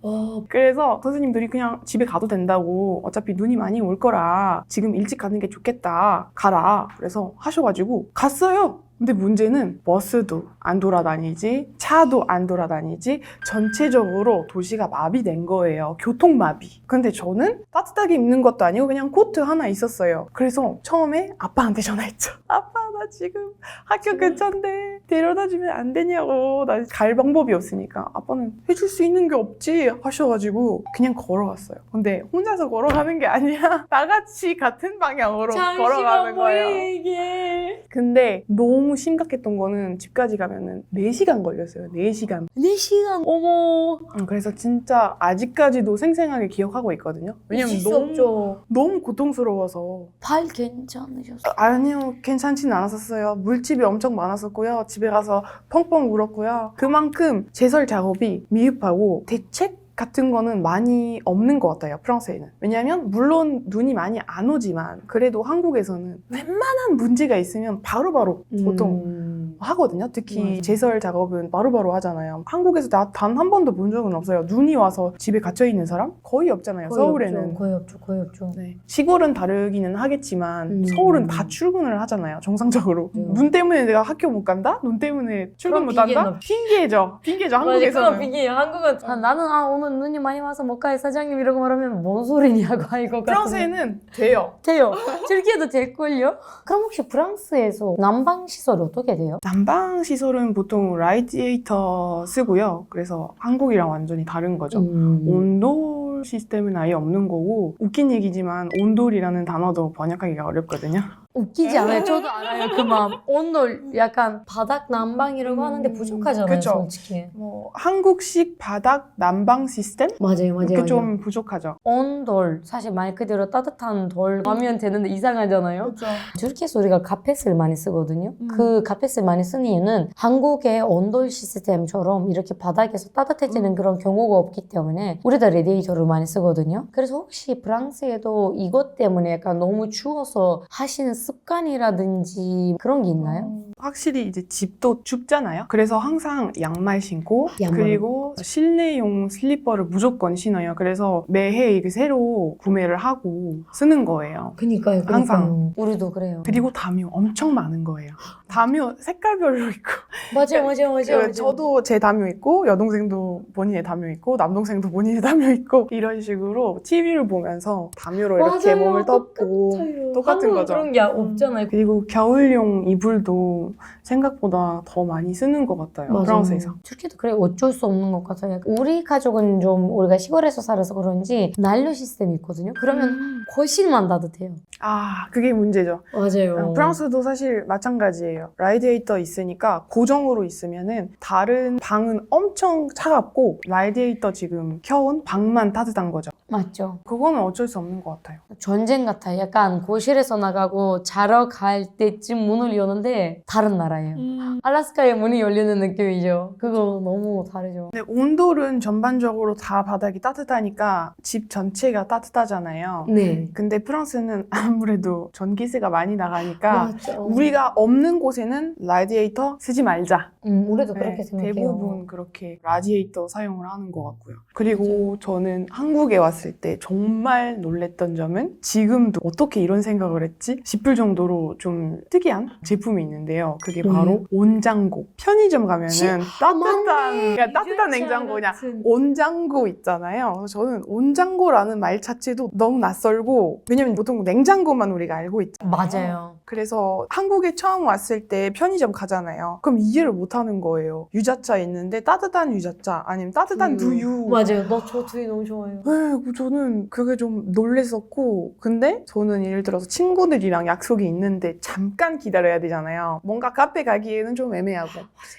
그래서 선생님들이 그냥 집에 가도 된다고 어차피 눈이 많이 올 거라 지금 일찍 가는 게 좋겠다. 가라. 그래서 하셔가지고 갔어요. 근데 문제는 버스도 안 돌아다니지, 차도 안 돌아다니지, 전체적으로 도시가 마비된 거예요. 교통마비. 근데 저는 따뜻하게 입는 것도 아니고 그냥 코트 하나 있었어요. 그래서 처음에 아빠한테 전화했죠. 아빠, 나 지금 학교 근처인데 데려다주면 안 되냐고. 나 갈 방법이 없으니까. 아빠는 해줄 수 있는 게 없지 하셔가지고 그냥 걸어갔어요. 근데 혼자서 걸어가는 게 아니라 다 같이 같은 방향으로 걸어가는 거예요. 이게 근데 너무 심각했던 거는 집까지 가면은 4시간 걸렸어요. 4시간. 4시간 어머 그래서 진짜 아직까지도 생생하게 기억하고 있거든요. 왜냐면 잊을 수 없죠. 너무 고통스러워서. 발 괜찮으셨어요? 아니요, 괜찮지는 않았었어요. 물집이 엄청 많았었고요. 집에 가서 펑펑 울었고요. 그만큼 제설 작업이 미흡하고 대책 같은 거는 많이 없는 것 같아요, 프랑스에는. 왜냐면 물론 눈이 많이 안 오지만 그래도 한국에서는 웬만한 문제가 있으면 바로바로 보통 하거든요. 특히 맞아요. 제설 작업은 바로바로 하잖아요. 한국에서 나 단 한 번도 본 적은 없어요. 눈이 와서 집에 갇혀있는 사람? 거의 없잖아요, 서울에는. 거의 없죠. 네. 시골은 다르기는 하겠지만 서울은 다 출근을 하잖아요, 정상적으로. 눈 때문에 내가 학교 못 간다? 눈 때문에 출근 못 한다? 핑계죠, 한국에서는. 핑계예요. 한국은 나는 오늘 눈이 많이 와서 못 가요 사장님 이러고 말하면 뭔 소리냐고 이거 프랑스에는 돼요. 돼요. 튀르키예도 될걸요? 그럼 혹시 프랑스에서 난방 시설이 어떻게 돼요? 난방 시설은 보통 라디에이터 쓰고요. 그래서 한국이랑 완전히 다른 거죠. 온돌 시스템은 아예 없는 거고, 웃긴 얘기지만 온돌이라는 단어도 번역하기가 어렵거든요. 웃기지 않아요? 저도 알아요 그 마음. 온돌 약간 바닥 난방이라고 하는데 부족하잖아요 그쵸. 솔직히. 뭐 한국식 바닥 난방 시스템? 맞아요. 그게 좀 부족하죠. 온돌 사실 말 그대로 따뜻한 돌 하면 되는데 이상하잖아요. 그렇죠. 튀르키예에서 우리가 카펫을 많이 쓰거든요. 그 카펫을 많이 쓰는 이유는 한국의 온돌 시스템처럼 이렇게 바닥에서 따뜻해지는 그런 경우가 없기 때문에 우리도 레디에이터를 많이 쓰거든요. 그래서 혹시 프랑스에도 이것 때문에 약간 너무 추워서 하시는 습관이라든지 그런 게 있나요? 확실히 이제 집도 춥잖아요. 그래서 항상 양말 신고 양말. 그리고 실내용 슬리퍼를 무조건 신어요. 그래서 매해 이게 새로 구매를 하고 쓰는 거예요. 그니까요. 항상. 우리도 그래요. 그리고 담요 엄청 많은 거예요. 담요 색깔별로 있고. 맞아요. 저도 제 담요 있고 여동생도 본인의 담요 있고 남동생도 본인의 담요 있고 이런 식으로 TV를 보면서 담요로 이렇게 몸을 덮고 똑같은 거죠. 그런 게 없잖아요. 그리고 겨울용 이불도 좀 생각보다 더 많이 쓰는 것 같아요. 맞아요. 프랑스에서. 튀르키예도 그래 어쩔 수 없는 것 같아요. 약간 우리 가족은 좀 우리가 시골에서 살아서 그런지 난로 시스템이 있거든요. 그러면 거실만 따뜻해요. 아, 그게 문제죠. 맞아요. 프랑스도 사실 마찬가지예요. 라디에이터 있으니까 고정으로 있으면은 다른 방은 엄청 차갑고 라디에이터 지금 켜온 방만 따뜻한 거죠. 맞죠. 그거는 어쩔 수 없는 것 같아요. 전쟁 같아요. 약간 거실에서 나가고 자러 갈 때쯤 문을 여는데 다른 나라예요. 알라스카에 문이 열리는 느낌이죠. 그거 너무 다르죠. 근데 온돌은 전반적으로 다 바닥이 따뜻하니까 집 전체가 따뜻하잖아요. 네. 근데 프랑스는 아무래도 전기세가 많이 나가니까 맞죠. 우리가 없는 곳에는 라디에이터 쓰지 말자. 우리도 네, 그렇게 생각해요. 대부분 그렇게 라디에이터 사용을 하는 것 같고요. 그리고 저는 한국에 왔을 때 정말 놀랬던 점은 지금도 어떻게 이런 생각을 했지 싶을 정도로 좀 특이한 제품이 있는데요. 그게 바로 온장고. 편의점 가면은 따뜻한, 그냥 따뜻한 냉장고 그냥 온장고 있잖아요. 그래서 저는 온장고라는 말 자체도 너무 낯설고, 왜냐면 보통 냉장고만 우리가 알고 있잖아요. 맞아요. 그래서 한국에 처음 왔을 때 편의점 가잖아요. 그럼 이해를 못 하는 거예요. 유자차 있는데 따뜻한 유자차 아니면 따뜻한 두유. 맞아요. 저 두유 너무 좋아해요. 네, 저는 그게 좀 놀랬었고, 근데 저는 예를 들어서 친구들이랑 약속이 있는데 잠깐 기다려야 되잖아요. 뭔가 카페 가기에는 좀 애매하고.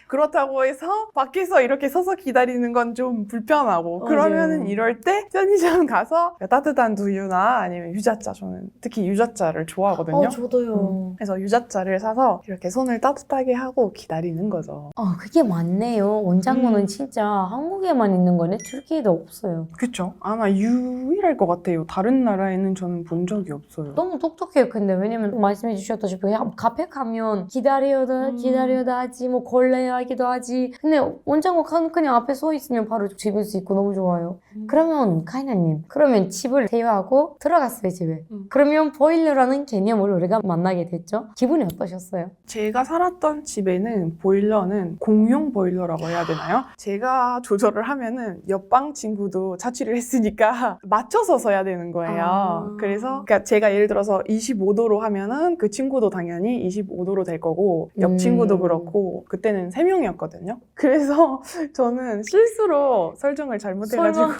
그렇다고 해서 밖에서 이렇게 서서 기다리는 건 좀 불편하고. 그러면은 이럴 때 편의점 가서 따뜻한 두유나 아니면 유자차, 저는 특히 유자차를 좋아하거든요. 저도요. 그래서 유자차를 사서 이렇게 손을 따뜻하게 하고 기다리는 거죠. 그게 맞네요. 온장고는 진짜 한국에만 있는 거네. 튀르키예도 없어요. 그쵸? 아마 유일할 것 같아요. 다른 나라에는 저는 본 적이 없어요. 너무 똑똑해요. 근데 왜냐면 말씀해 주셨다시피 그냥 카페 가면 기다려다 하지 뭐 걸레야 하기도 하지. 근데 온장고 그냥 앞에 서 있으면 바로 집을 수 있고 너무 좋아요. 그러면 카이나님, 그러면 집을 대여하고 들어갔어요 집에. 그러면 보일러라는 개념을 우리가 만나게 됐죠. 기분이 어떠셨어요? 제가 살았던 집에는 보일러는 공용 보일러라고 해야 되나요? 제가 조절을 하면은 옆방 친구도 자취를 했으니까 맞춰서 써야 되는 거예요. 그래서 그러니까 제가 예를 들어서 25도로 하면은 그 친구도 당연히 25도로 될 거고 옆 친구도 그렇고, 그때는 3명이었거든요. 그래서 저는 실수로 설정을 잘못해가지고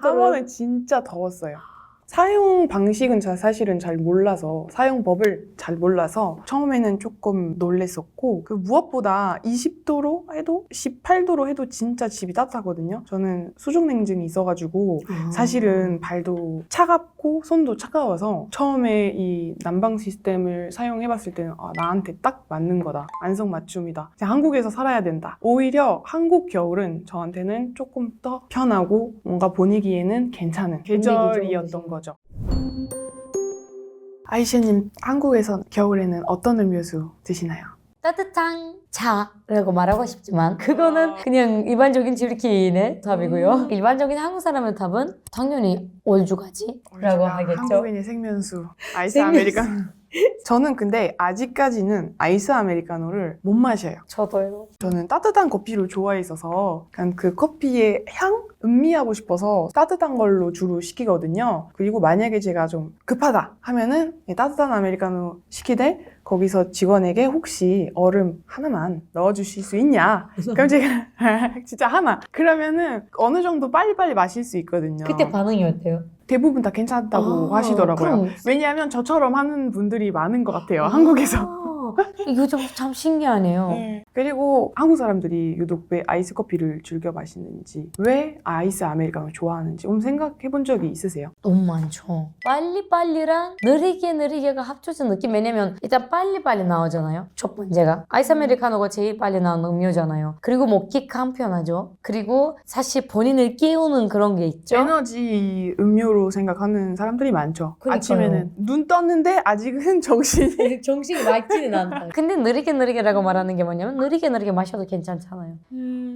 한 번은 진짜 더웠어요. 사용 방식은 사실은 잘 몰라서, 사용법을 잘 몰라서 처음에는 조금 놀랬었고, 그 무엇보다 20도로 해도 18도로 해도 진짜 집이 따뜻하거든요. 저는 수족냉증이 있어가지고 사실은 발도 차갑고 손도 차가워서 처음에 이 난방 시스템을 사용해봤을 때는 나한테 딱 맞는 거다. 안성맞춤이다. 한국에서 살아야 된다. 오히려 한국 겨울은 저한테는 조금 더 편하고 뭔가 보내기에는 괜찮은 계절이었던 거죠. 아이샤님, 한국에서 겨울에는 어떤 음료수 드시나요? 따뜻한 차라고 말하고 싶지만 그거는 그냥 일반적인 튀르키예의 답이고요. 일반적인 한국 사람의 답은 당연히 얼죽아지라고 하겠죠. 한국인의 생면수, 아이스 생면수. 아메리카노. 저는 근데 아직까지는 아이스 아메리카노를 못 마셔요. 저도요. 저는 따뜻한 커피를 좋아했어서 약간 그 커피의 향? 음미하고 싶어서 따뜻한 걸로 주로 시키거든요. 그리고 만약에 제가 좀 급하다 하면은 따뜻한 아메리카노 시키되 거기서 직원에게 혹시 얼음 하나만 넣어주실 수 있냐? 그럼 제가 진짜 하나. 그러면은 어느 정도 빨리빨리 마실 수 있거든요. 그때 반응이 어때요? 대부분 다 괜찮다고 하시더라고요. 그럼 왜냐하면 저처럼 하는 분들이 많은 것 같아요. 한국에서. 이거 참 신기하네요. 그리고 한국 사람들이 유독 왜 아이스 커피를 즐겨 마시는지, 왜 아이스 아메리카노 좋아하는지 생각해 본 적이 있으세요? 너무 많죠. 빨리빨리랑 느리게가 합쳐진 느낌. 왜냐면 일단 빨리빨리 나오잖아요. 첫 번째가 아이스 아메리카노가 제일 빨리 나오는 음료잖아요. 그리고 먹기 간편하죠. 그리고 사실 본인을 깨우는 그런 게 있죠. 에너지 음료로 생각하는 사람들이 많죠. 그러니까요. 아침에는 눈 떴는데 아직은 정신이 맑지는 않다. 근데 느리게라고 말하는 게 뭐냐면 느리게 마셔도 괜찮잖아요.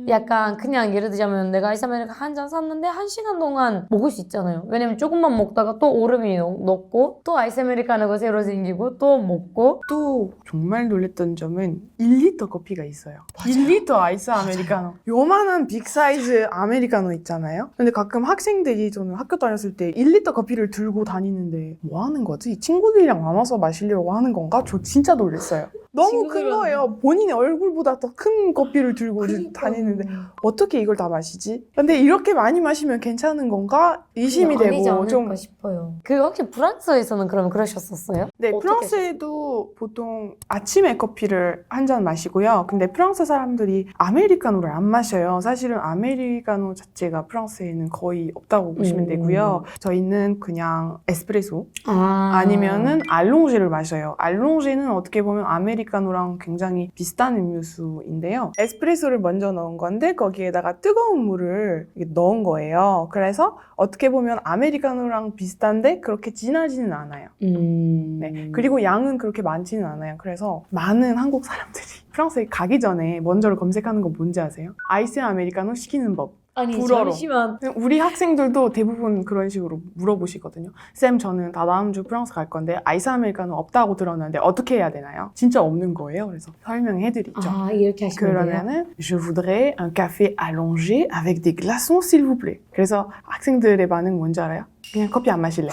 약간 그냥 예를 들자면 내가 아이스 아메리카노 한 잔 샀는데 1시간 동안 먹을 수 있잖아요. 왜냐면 조금만 먹다가 또 얼음이 녹고 또 아이스 아메리카노가 새로 생기고 또 먹고. 또 정말 놀랬던 점은 1리터 커피가 있어요. 맞아요. 1리터 아이스 아메리카노. 요만한 빅 사이즈 아메리카노 있잖아요. 근데 가끔 학생들이, 저는 학교 다녔을 때 1리터 커피를 들고 다니는데 뭐 하는 거지? 친구들이랑 나눠서 마시려고 하는 건가? 저 진짜 놀랬어요. 너무 친구들은- 큰 거예요. 본인의 얼굴보다 더 큰 커피를 들고 그러니까. 다니는데 어떻게 이걸 다 마시지? 근데 이렇게 많이 마시면 괜찮은 건가? 의심이 아니지 되고 않을까 좀. 싶어요. 그 혹시 프랑스에서는 그러면 그러셨었어요? 네, 어떻게 프랑스에도 보통 아침에 커피를 한 잔 마시고요. 근데 프랑스 사람들이 아메리카노를 안 마셔요. 사실은 아메리카노 자체가 프랑스에는 거의 없다고 보시면 되고요. 저희는 그냥 에스프레소 아니면은 알롱제를 마셔요. 알롱제는 어떻게 보면 아메리카노랑 굉장히 비슷한 음료수인데요. 에스프레소를 먼저 넣은 건데 거기에다가 뜨거운 물을 이렇게 넣은 거예요. 그래서 어떻게 보면 아메리카노랑 비슷한데 그렇게 진하지는 않아요. 네. 그리고 양은 그렇게 많지는 않아요. 그래서 많은 한국 사람들이 프랑스에 가기 전에 먼저를 검색하는 거 뭔지 아세요? 아이스 아메리카노 시키는 법. 아니 불어로. 잠시만. 우리 학생들도 대부분 그런 식으로 물어보시거든요. 쌤, 저는 다다음 주 프랑스 갈 건데 아이스 아메리카노 없다고 들었는데 어떻게 해야 되나요? 진짜 없는 거예요. 그래서 설명해드리죠. 아 이렇게 하시면 돼요? 그러면은 Je voudrais un café allongé avec des glaçons, s'il vous plaît. 그래서 학생들의 반응 뭔지 알아요? 그냥 커피 안 마실래.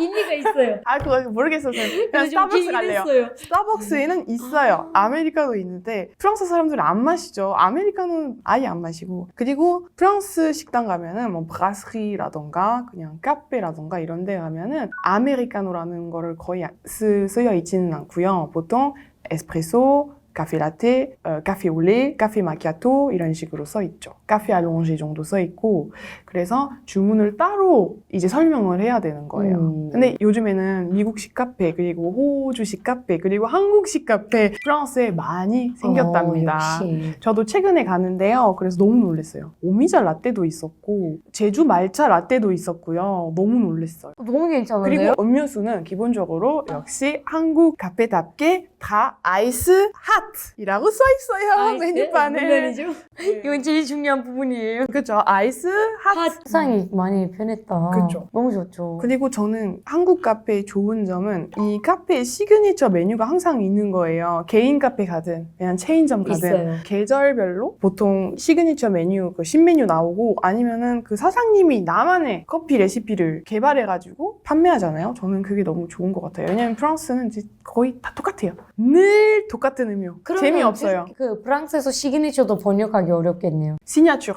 일리가 있어요. 아, 그거 모르겠어요. 그냥 근데 좀 스타벅스 길긴 갈래요. 했어요. 스타벅스에는 있어요. 아메리카노 있는데 프랑스 사람들은 안 마시죠. 아메리카노는 아예 안 마시고. 그리고 프랑스 식당 가면은 뭐 브라스리라던가 그냥 카페라던가 이런 데 가면은 아메리카노라는 거를 거의 쓰여 있지는 않고요. 보통 에스프레소, 카페 라떼, 카페 올레, 카페 마키아토 이런 식으로 써 있죠. 카페 알롱제 정도 써 있고 그래서 주문을 따로 이제 설명을 해야 되는 거예요. 근데 요즘에는 미국식 카페 그리고 호주식 카페 그리고 한국식 카페 프랑스에 많이 생겼답니다. 역시. 저도 최근에 가는데요. 그래서 너무 놀랐어요. 오미자 라떼도 있었고 제주 말차 라떼도 있었고요. 너무 놀랐어요. 너무 괜찮은데요? 그리고 음료수는 기본적으로 역시 한국 카페답게 다 아이스 핫이라고 써 있어요. 메뉴판에. 물론이죠. 네. 이건 제일 중요한 부분이에요. 그죠. 아이스 핫. 세상이 많이 변했다. 그쵸. 너무 좋죠. 그리고 저는 한국 카페의 좋은 점은 이 카페의 시그니처 메뉴가 항상 있는 거예요. 개인 카페 가든 그냥 체인점 가든 있어요. 계절별로 보통 시그니처 메뉴 그 신메뉴 나오고 아니면은 그 사장님이 나만의 커피 레시피를 개발해가지고 판매하잖아요. 저는 그게 너무 좋은 것 같아요. 왜냐면 프랑스는 이제 거의 다 똑같아요. 늘 똑같은 음료. 그러면 재미없어요. 그 프랑스에서 시그니처도 번역하기 어렵겠네요. 시냐추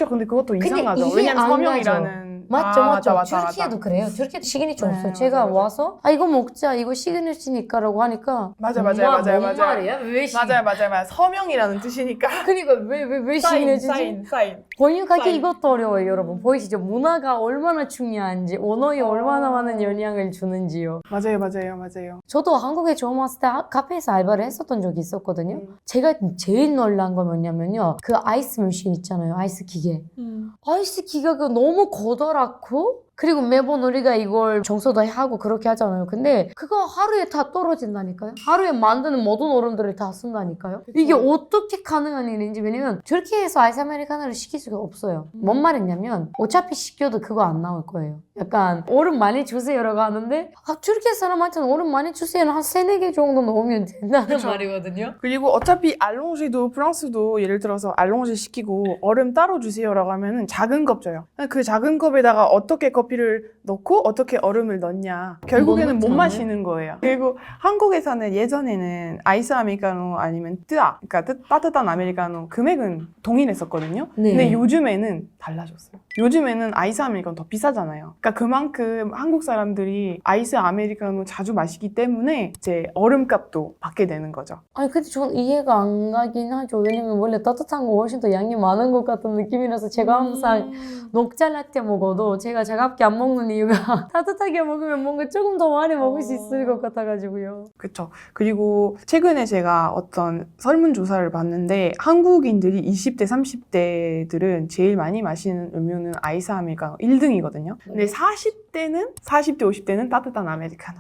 근데 그것도 근데 이상하죠. 이해 왜냐면 안 서명이라는 맞죠, 맞죠. 맞다. 튀르키예도 그래요. 튀르키예도 시그니처 네, 없어요. 맞아, 제가 맞아. 와서 이거 먹자, 이거 시그니처니까라고 하니까 맞아요. 뭔 맞아요. 말이야? 왜 맞아요. 서명이라는 뜻이니까. 그러니까 왜 시그니처지? 사인. 번역하기 사인. 이것도 어려워요, 여러분. 보이시죠? 문화가 얼마나 중요한지, 언어에 얼마나 많은 영향을 주는지요. 맞아요. 저도 한국에 처음 왔을 때 카페에서 알바를 했었던 적이 있었거든요. 제가 제일 놀란 건 뭐냐면요. 그 아이스 머신 있잖아요. 아이스 기계. 아이스 기계가 너무 커다랗고 그리고 매번 우리가 이걸 청소도 하고 그렇게 하잖아요. 근데 그거 하루에 다 떨어진다니까요. 하루에 만드는 모든 얼음들을 다 쓴다니까요. 그쵸. 이게 어떻게 가능한 일인지. 왜냐면 튀르키예에서 아이스 아메리카노를 시킬 수가 없어요. 뭔 말이냐면 어차피 시켜도 그거 안 나올 거예요. 약간 얼음 많이 주세요라고 하는데 튀르키예 사람한테는 얼음 많이 주세요는 한 3-4개 정도 넣으면 된다는 그쵸. 말이거든요. 그리고 어차피 알롱제도 프랑스도 예를 들어서 알롱제 시키고 얼음 따로 주세요라고 하면은 작은 컵 줘요. 그 작은 컵에다가 어떻게 커피를 넣고 어떻게 얼음을 넣냐. 결국에는 못 넣잖아요. 마시는 거예요. 그리고 한국에서는 예전에는 아이스 아메리카노 아니면 뜨아, 그러니까 따뜻한 아메리카노 금액은 동일했었거든요. 네. 근데 요즘에는 달라졌어요. 요즘에는 아이스 아메리카노 더 비싸잖아요. 그러니까 그만큼 한국 사람들이 아이스 아메리카노 자주 마시기 때문에 이제 얼음값도 받게 되는 거죠. 아니 근데 전 이해가 안 가긴 하죠. 왜냐면 원래 따뜻한 거 훨씬 더 양이 많은 것 같은 느낌이라서 제가 항상 녹차 라떼 먹어도 제가 차갑게 안 먹는 이유가 따뜻하게 먹으면 뭔가 조금 더 많이 먹을 수 있을 것 같아가지고요. 그쵸. 그리고 최근에 제가 어떤 설문조사를 봤는데 한국인들이 20대, 30대들은 제일 많이 마시는 음료는 아이스 아메리카노 1등이거든요. 근데 40대, 50대는 따뜻한 아메리카노.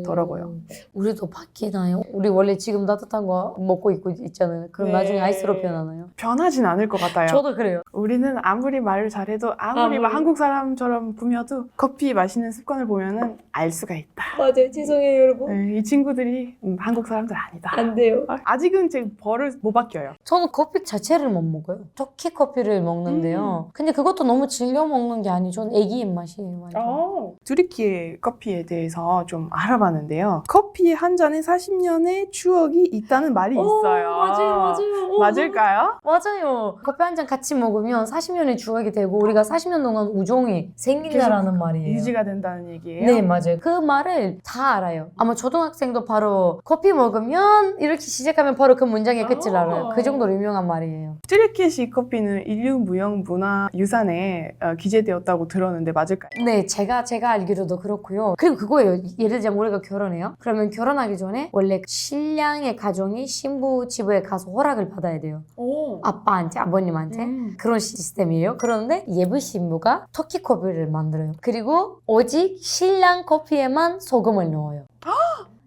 더라고요. 우리도 바뀌나요? 우리 원래 지금 따뜻한 거 먹고 있잖아요. 그럼 네. 나중에 아이스로 변하나요? 변하진 않을 것 같아요. 저도 그래요. 우리는 아무리 말을 잘해도 아무리 아무리. 한국 사람처럼 먹으며도 커피 마시는 습관을 보면은 알 수가 있다. 맞아요. 죄송해요, 여러분. 네, 이 친구들이 한국 사람들 아니다. 안 돼요. 아직은 제 버릇 못 바뀌어요. 저는 커피 자체를 못 먹어요. 터키 커피를 먹는데요. 근데 그것도 너무 즐겨 먹는 게 아니고 저는 애기 입맛이에요. 완전. 튀르키예 커피에 대해서 좀 알아봤는데요. 커피 한 잔에 40년의 추억이 있다는 말이 있어요. 맞아요. 맞을까요? 맞아요. 커피 한 잔 같이 먹으면 40년의 추억이 되고 우리가 40년 동안 우정이 생긴다라는 말이에요. 유지가 된다는 얘기예요. 네, 맞아요. 그 말을 다 알아요. 아마 초등학생도 바로 커피 먹으면 이렇게 시작하면 바로 그 문장의 끝을 알아요. 그 정도로 유명한 말이에요. 튀르키예 커피는 인류 무형 문화 유산에 기재되었다고 들었는데 맞을까요? 네, 제가 알기로도 그렇고요. 그리고 그거예요. 예를 들자면 우리가 결혼해요. 그러면 결혼하기 전에 원래 신랑의 가정이 신부 집에 가서 허락을 받아야 돼요. 오. 아빠한테, 아버님한테. 그런 시스템이에요. 그런데 예비 신부가 터키 커피를 만들어요. 그리고 오직 신랑 커피에만 소금을 넣어요.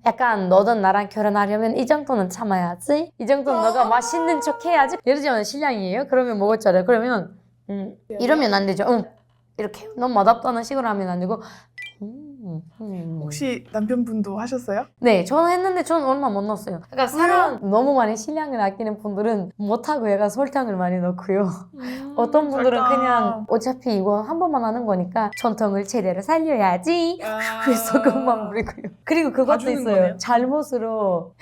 약간 너든 나랑 결혼하려면 이 정도는 참아야지. 이 정도는 너가 맛있는 척 해야지. 예를 들면 신랑이에요. 그러면 먹었잖아요. 그러면 이러면 안 되죠. 이렇게 너무 맛없다는 식으로 하면 안 되고 혹시 남편분도 하셨어요? 네, 저는 했는데 저는 얼마 못 넣었어요. 그러니까 사람 너무 많이 신랑을 아끼는 분들은 못하고 약간 설탕을 많이 넣고요. 어떤 분들은 설탕. 그냥 어차피 이거 한 번만 하는 거니까 전통을 제대로 살려야지. 그래서 소금만 뿌리고요. 그리고 그것도 봐주는 있어요. 거네요. 잘못으로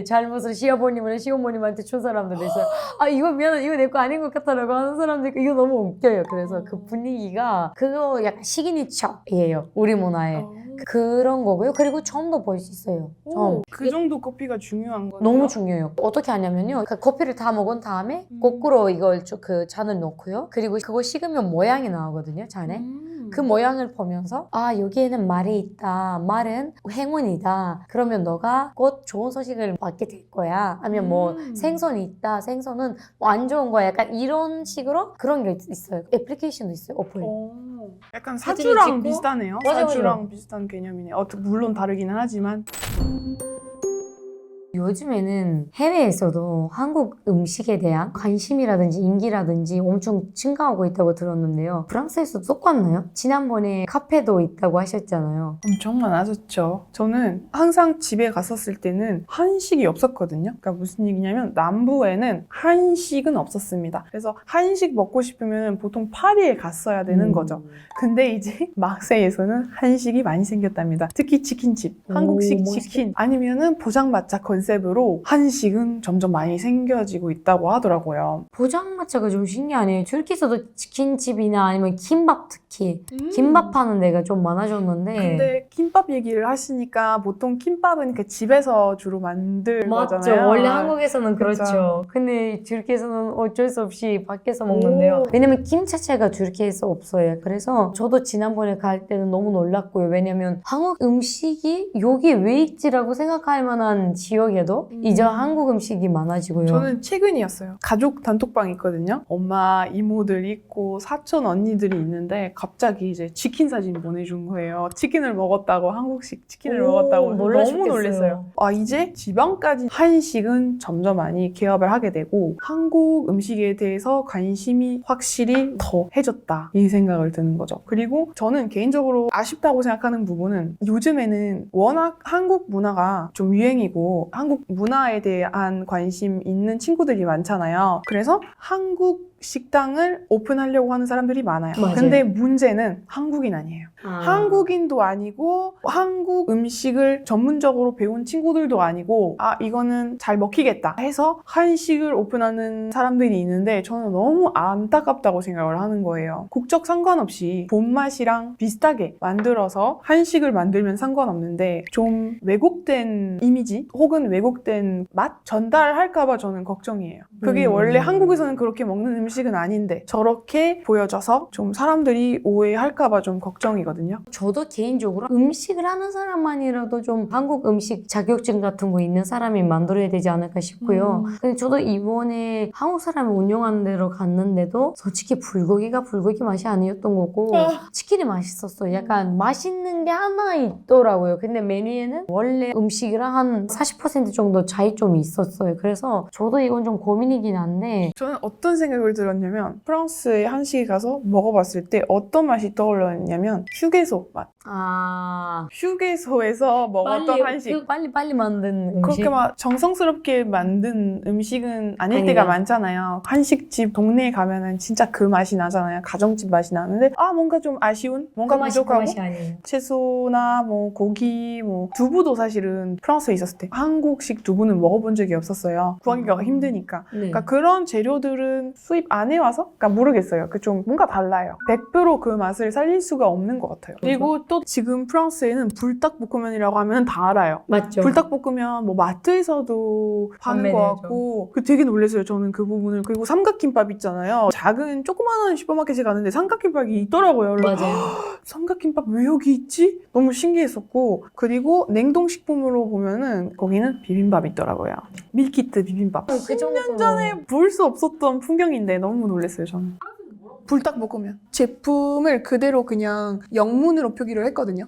잘못으로 시아버님이나 시어머님한테 준 사람들도 있어요. 아, 이거 미안해. 이거 내 거 아닌 것 같다라고 하는 사람들 이거 너무 웃겨요. 그래서 그 분위기가 그거 약간 시그니처예요. 우리 문화에. 그런 거고요. 그리고 점도 볼 수 있어요. 점. 그 정도 커피가 중요한 거네요. 너무 중요해요. 어떻게 하냐면요. 그 커피를 다 먹은 다음에 거꾸로 이걸 그 잔을 넣고요. 그리고 그거 식으면 모양이 나오거든요. 잔에. 그 모양을 보면서 아, 여기에는 말이 있다. 말은 행운이다. 그러면 너가 곧 좋은 소식을 받게 될 거야. 아니면 뭐 생선이 있다. 생선은 뭐 안 좋은 거야. 약간 이런 식으로 그런 게 있어요. 애플리케이션도 있어요. 어플. 약간 사진을 사주랑 찍고? 비슷하네요. 맞아요, 사주랑 비슷한 개념이네. 물론 다르기는 하지만. 요즘에는 해외에서도 한국 음식에 대한 관심이라든지 인기라든지 엄청 증가하고 있다고 들었는데요. 프랑스에서도 똑같나요? 지난번에 카페도 있다고 하셨잖아요. 엄청 많아졌죠. 저는 항상 집에 갔었을 때는 한식이 없었거든요. 그러니까 무슨 얘기냐면 남부에는 한식은 없었습니다. 그래서 한식 먹고 싶으면 보통 파리에 갔어야 되는 거죠. 근데 이제 막세에서는 한식이 많이 생겼답니다. 특히 치킨집, 한국식 치킨 아니면은 포장마차 컨셉으로 한식은 점점 많이 생겨지고 있다고 하더라고요. 포장마차가 좀 신기하네요. 튀르키예서도 치킨집이나 아니면 김밥 특히 김밥 파는 데가 좀 많아졌는데 근데 김밥 얘기를 하시니까 보통 김밥은 그 집에서 주로 만들 맞죠. 거잖아요. 원래 한국에서는 그쵸. 그렇죠. 근데 튀르키예서는 어쩔 수 없이 밖에서 먹는데요. 왜냐면 김 자체가 튀르키예에서 없어요. 그래서 저도 지난번에 갈 때는 너무 놀랐고요. 왜냐면 한국 음식이 여기 왜 있지라고 생각할 만한 지역에도 이제 한국 음식이 많아지고요. 저는 최근이었어요. 가족 단톡방 있거든요. 엄마, 이모들 있고 사촌 언니들이 있는데 갑자기 이제 치킨 사진 보내준 거예요. 치킨을 먹었다고, 한국식 치킨을 먹었다고. 너무 놀라셨겠어요. 놀랐어요. 아, 이제 지방까지 한식은 점점 많이 개업을 하게 되고 한국 음식에 대해서 관심이 확실히 더 해졌다. 이 생각을 드는 거죠. 그리고 저는 개인적으로 아쉽다고 생각하는 부분은 요즘에는 워낙 한국 문화가 좀 유행이고 한국 문화에 대한 관심 있는 친구들이 많잖아요. 그래서 한국 식당을 오픈하려고 하는 사람들이 많아요. 맞아요. 근데 문제는 한국인 아니에요. 한국인도 아니고 한국 음식을 전문적으로 배운 친구들도 아니고 아 이거는 잘 먹히겠다 해서 한식을 오픈하는 사람들이 있는데 저는 너무 안타깝다고 생각을 하는 거예요. 국적 상관없이 본맛이랑 비슷하게 만들어서 한식을 만들면 상관없는데 좀 왜곡된 이미지 혹은 왜곡된 맛 전달할까 봐 저는 걱정이에요. 그게 원래 한국에서는 그렇게 먹는 음식은 아닌데 저렇게 보여져서 좀 사람들이 오해할까 봐 좀 걱정이거든요. 저도 개인적으로 음식을 하는 사람만이라도 좀 한국 음식 자격증 같은 거 있는 사람이 만들어야 되지 않을까 싶고요. 근데 저도 이번에 한국 사람이 운영하는 데로 갔는데도 솔직히 불고기가 불고기 맛이 아니었던 거고 치킨이 맛있었어요. 약간 맛있는 게 하나 있더라고요. 근데 메뉴에는 원래 음식이랑 한 40% 정도 차이점이 있었어요. 그래서 저도 이건 좀 고민이긴 한데 저는 어떤 생각을 들었냐면 프랑스에 한식에 가서 먹어봤을 때 어떤 맛이 떠올랐냐면 휴게소 맛. 휴게소에서 먹었던 한식. 빨리 만든 음식. 그렇게 막 정성스럽게 만든 음식은 아닐 아니요. 때가 많잖아요. 한식집 동네에 가면은 진짜 그 맛이 나잖아요. 가정집 맛이 나는데 뭔가 좀 아쉬운? 뭔가 그 부족하고? 맛이 아니에요. 채소나 뭐 고기, 뭐 두부도 사실은 프랑스에 있었을 때 한국식 두부는 먹어본 적이 없었어요. 구하기가 힘드니까. 네. 그러니까 그런 재료들은 수입 안 해와서? 그러니까 모르겠어요. 그 좀 뭔가 달라요. 100% 그 맛을 살릴 수가 없는 것 같아요. 그리고 또 지금 프랑스에는 불닭볶음면이라고 하면 다 알아요. 맞죠. 불닭볶음면 뭐 마트에서도 파는 것 판매되죠. 같고 되게 놀랐어요. 저는 그 부분을. 그리고 삼각김밥 있잖아요. 작은 조그마한 슈퍼마켓에 가는데 삼각김밥이 있더라고요. 맞아요. 삼각김밥 왜 여기 있지? 너무 신기했었고 그리고 냉동식품으로 보면은 거기는 비빔밥이 있더라고요. 밀키트 비빔밥. 그 10년 전에 볼 수 없었던 풍경인데 너무 놀랐어요 저는. 불닭볶음면 제품을 그대로 그냥 영문으로 표기를 했거든요.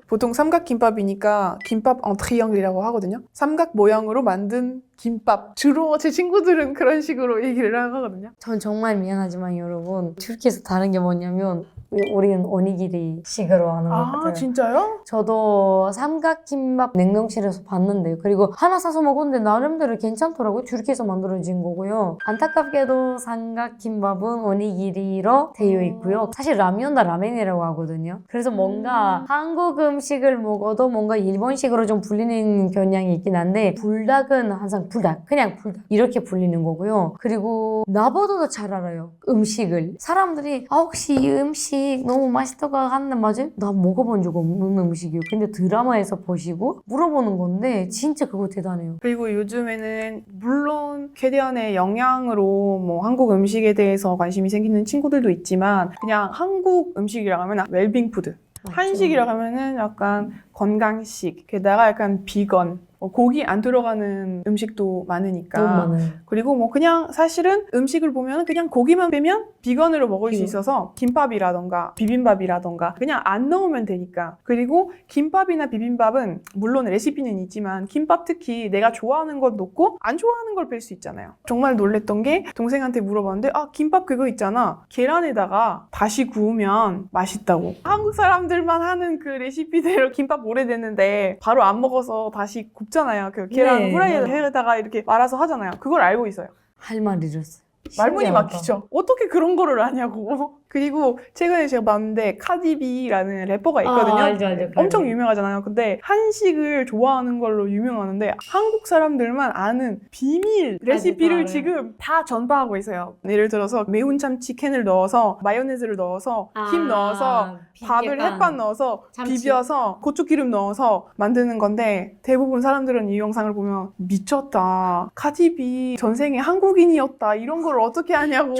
보통 삼각김밥이니까 김밥 en triangle이라고 하거든요. 삼각 모양으로 만든 김밥. 주로 제 친구들은 그런 식으로 얘기를 하거든요. 전 정말 미안하지만 여러분 튀르키예에서 다른 게 뭐냐면 우리는 오니기리 식으로 하는 것 같아요. 진짜요? 저도 삼각김밥 냉동실에서 봤는데요. 그리고 하나 사서 먹었는데 나름대로 괜찮더라고요. 튀르키예에서 만들어진 거고요. 안타깝게도 삼각김밥은 오니기리로 되어 있고요. 사실 라면도 라멘이라고 하거든요. 그래서 뭔가 한국 음식을 먹어도 뭔가 일본식으로 좀 불리는 경향이 있긴 한데 불닭은 항상 불닭, 그냥 불닭 이렇게 불리는 거고요. 그리고 나보다도 잘 알아요. 음식을. 사람들이 혹시 이 음식 너무 맛있다고 하는데 맞아요? 나 먹어본 적 없는 음식이에요. 근데 드라마에서 보시고 물어보는 건데 진짜 그거 대단해요. 그리고 요즘에는 물론 캐리안의 영향으로 뭐 한국 음식에 대해서 관심이 생기는 친구들도 있지만 그냥 한국 음식이라고 하면 웰빙 푸드. 한식이라고 하면은 약간 건강식, 게다가 약간 비건, 고기 안 들어가는 음식도 많으니까. 너무 많아요. 그리고 뭐 그냥 사실은 음식을 보면 그냥 고기만 빼면 비건으로 먹을 수 비건. 있어서 김밥이라던가 비빔밥이라던가 그냥 안 넣으면 되니까. 그리고 김밥이나 비빔밥은 물론 레시피는 있지만 김밥 특히 내가 좋아하는 것 넣고 안 좋아하는 걸 뺄 수 있잖아요. 정말 놀랬던 게 동생한테 물어봤는데 김밥 그거 있잖아. 계란에다가 다시 구우면 맛있다고. 한국 사람들만 하는 그 레시피대로 김밥 오래됐는데 바로 안 먹어서 다시 굽잖아요. 그 계란 네, 후라이에다가 이렇게 말아서 하잖아요. 그걸 알고 있어요. 할 말 잃었어요. 말문이 신기하다. 막히죠. 어떻게 그런 거를 아냐고. 그리고 최근에 제가 봤는데 카디비라는 래퍼가 있거든요. 알죠. 엄청 유명하잖아요. 근데 한식을 좋아하는 걸로 유명하는데 한국 사람들만 아는 비밀 레시피를 알아요. 지금 다 전파하고 있어요. 예를 들어서 매운 참치 캔을 넣어서 마요네즈를 넣어서 김 넣어서 밥을 햇반 넣어서 참치. 비벼서 고추기름 넣어서 만드는 건데 대부분 사람들은 이 영상을 보면 미쳤다. 카디비 전생에 한국인이었다. 이런 걸 어떻게 하냐고.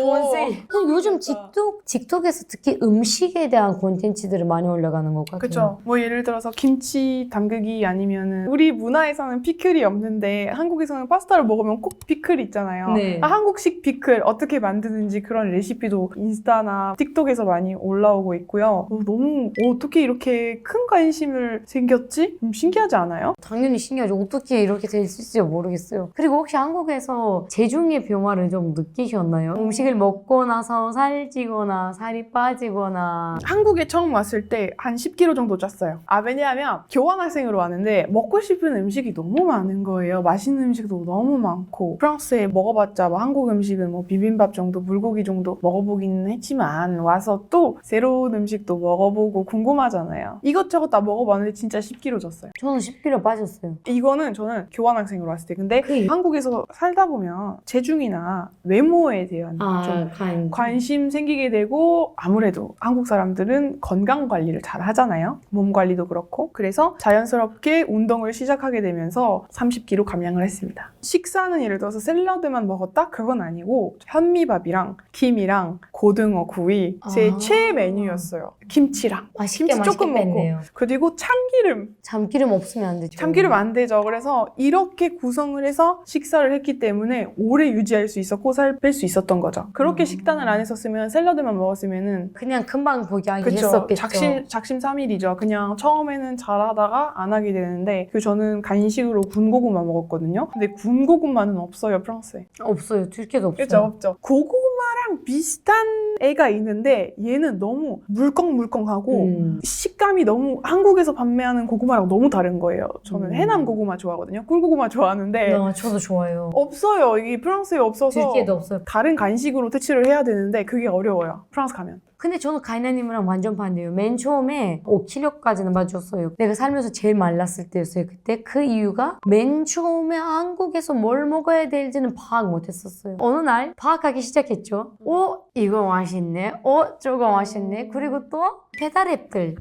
요즘 틱톡에서 특히 음식에 대한 콘텐츠들을 많이 올라가는 것 같아요. 그쵸. 뭐 예를 들어서 김치 담그기 아니면은 우리 문화에서는 피클이 없는데 한국에서는 파스타를 먹으면 꼭 피클 있잖아요. 네. 한국식 피클 어떻게 만드는지 그런 레시피도 인스타나 틱톡에서 많이 올라오고 있고요. 너무 어떻게 이렇게 큰 관심을 생겼지? 신기하지 않아요? 당연히 신기하죠. 어떻게 이렇게 될 수 있을지 모르겠어요. 그리고 혹시 한국에서 체중의 변화를 좀 느끼셨나요? 음식을 먹고 나서 살찌거나 살이 빠지거나. 한국에 처음 왔을 때 한 10kg 정도 쪘어요. 왜냐하면 교환학생으로 왔는데 먹고 싶은 음식이 너무 많은 거예요. 맛있는 음식도 너무 많고 프랑스에 먹어봤자 뭐 한국 음식은 뭐 비빔밥 정도, 물고기 정도 먹어보기는 했지만 와서 또 새로운 음식도 먹어보고 궁금하잖아요. 이것저것 다 먹어봤는데 진짜 10kg 쪘어요. 저는 10kg 빠졌어요. 이거는 저는 교환학생으로 왔을 때 근데 한국에서 살다 보면 체중이나 외모에 대한 좀 관심 생기게 되고 아무래도 한국 사람들은 건강 관리를 잘 하잖아요. 몸 관리도 그렇고. 그래서 자연스럽게 운동을 시작하게 되면서 30kg 감량을 했습니다. 식사는 예를 들어서 샐러드만 먹었다? 그건 아니고 현미밥이랑 김이랑 고등어 구이 제 최애 메뉴였어요. 김치랑. 김치 조금 먹고. 그리고 참기름 없으면 안 되죠. 참기름 안 되죠. 그래서 이렇게 구성을 해서 식사를 했기 때문에 오래 유지할 수 있었고 살 뺄 수 있었던 거죠. 그렇게 식단을 안 했었으면 샐러드만 먹었으면은 그냥 금방 포기하기 그쵸. 했었겠죠. 작심삼일이죠. 그냥 처음에는 잘하다가 안 하게 되는데 저는 간식으로 군고구마 먹었거든요. 근데 군고구마는 없어요, 프랑스에. 없어요. türkiye도 없어요. 그죠, 없죠. 고구마랑 비슷한 애가 있는데 얘는 너무 물컹물컹하고 식감이 너무 한국에서 판매하는 고구마랑 너무 다른 거예요. 저는 해남 고구마 좋아하거든요. 꿀고구마 좋아하는데 저도 좋아요. 없어요. 이게 프랑스에 없어서 türkiye도 없어요. 다른 간식으로 퇴치를 해야 되는데 그게 어려워요. 프랑스 가면. 근데 저는 가이나님이랑 완전 반대예요. 맨 처음에 5kg까지는 맞췄어요. 내가 살면서 제일 말랐을 때였어요. 그때 그 이유가 맨 처음에 한국에서 뭘 먹어야 될지는 파악 못했었어요. 어느 날 파악하기 시작했죠. 이거 맛있네. 저거 맛있네. 그리고 또 배달앱들.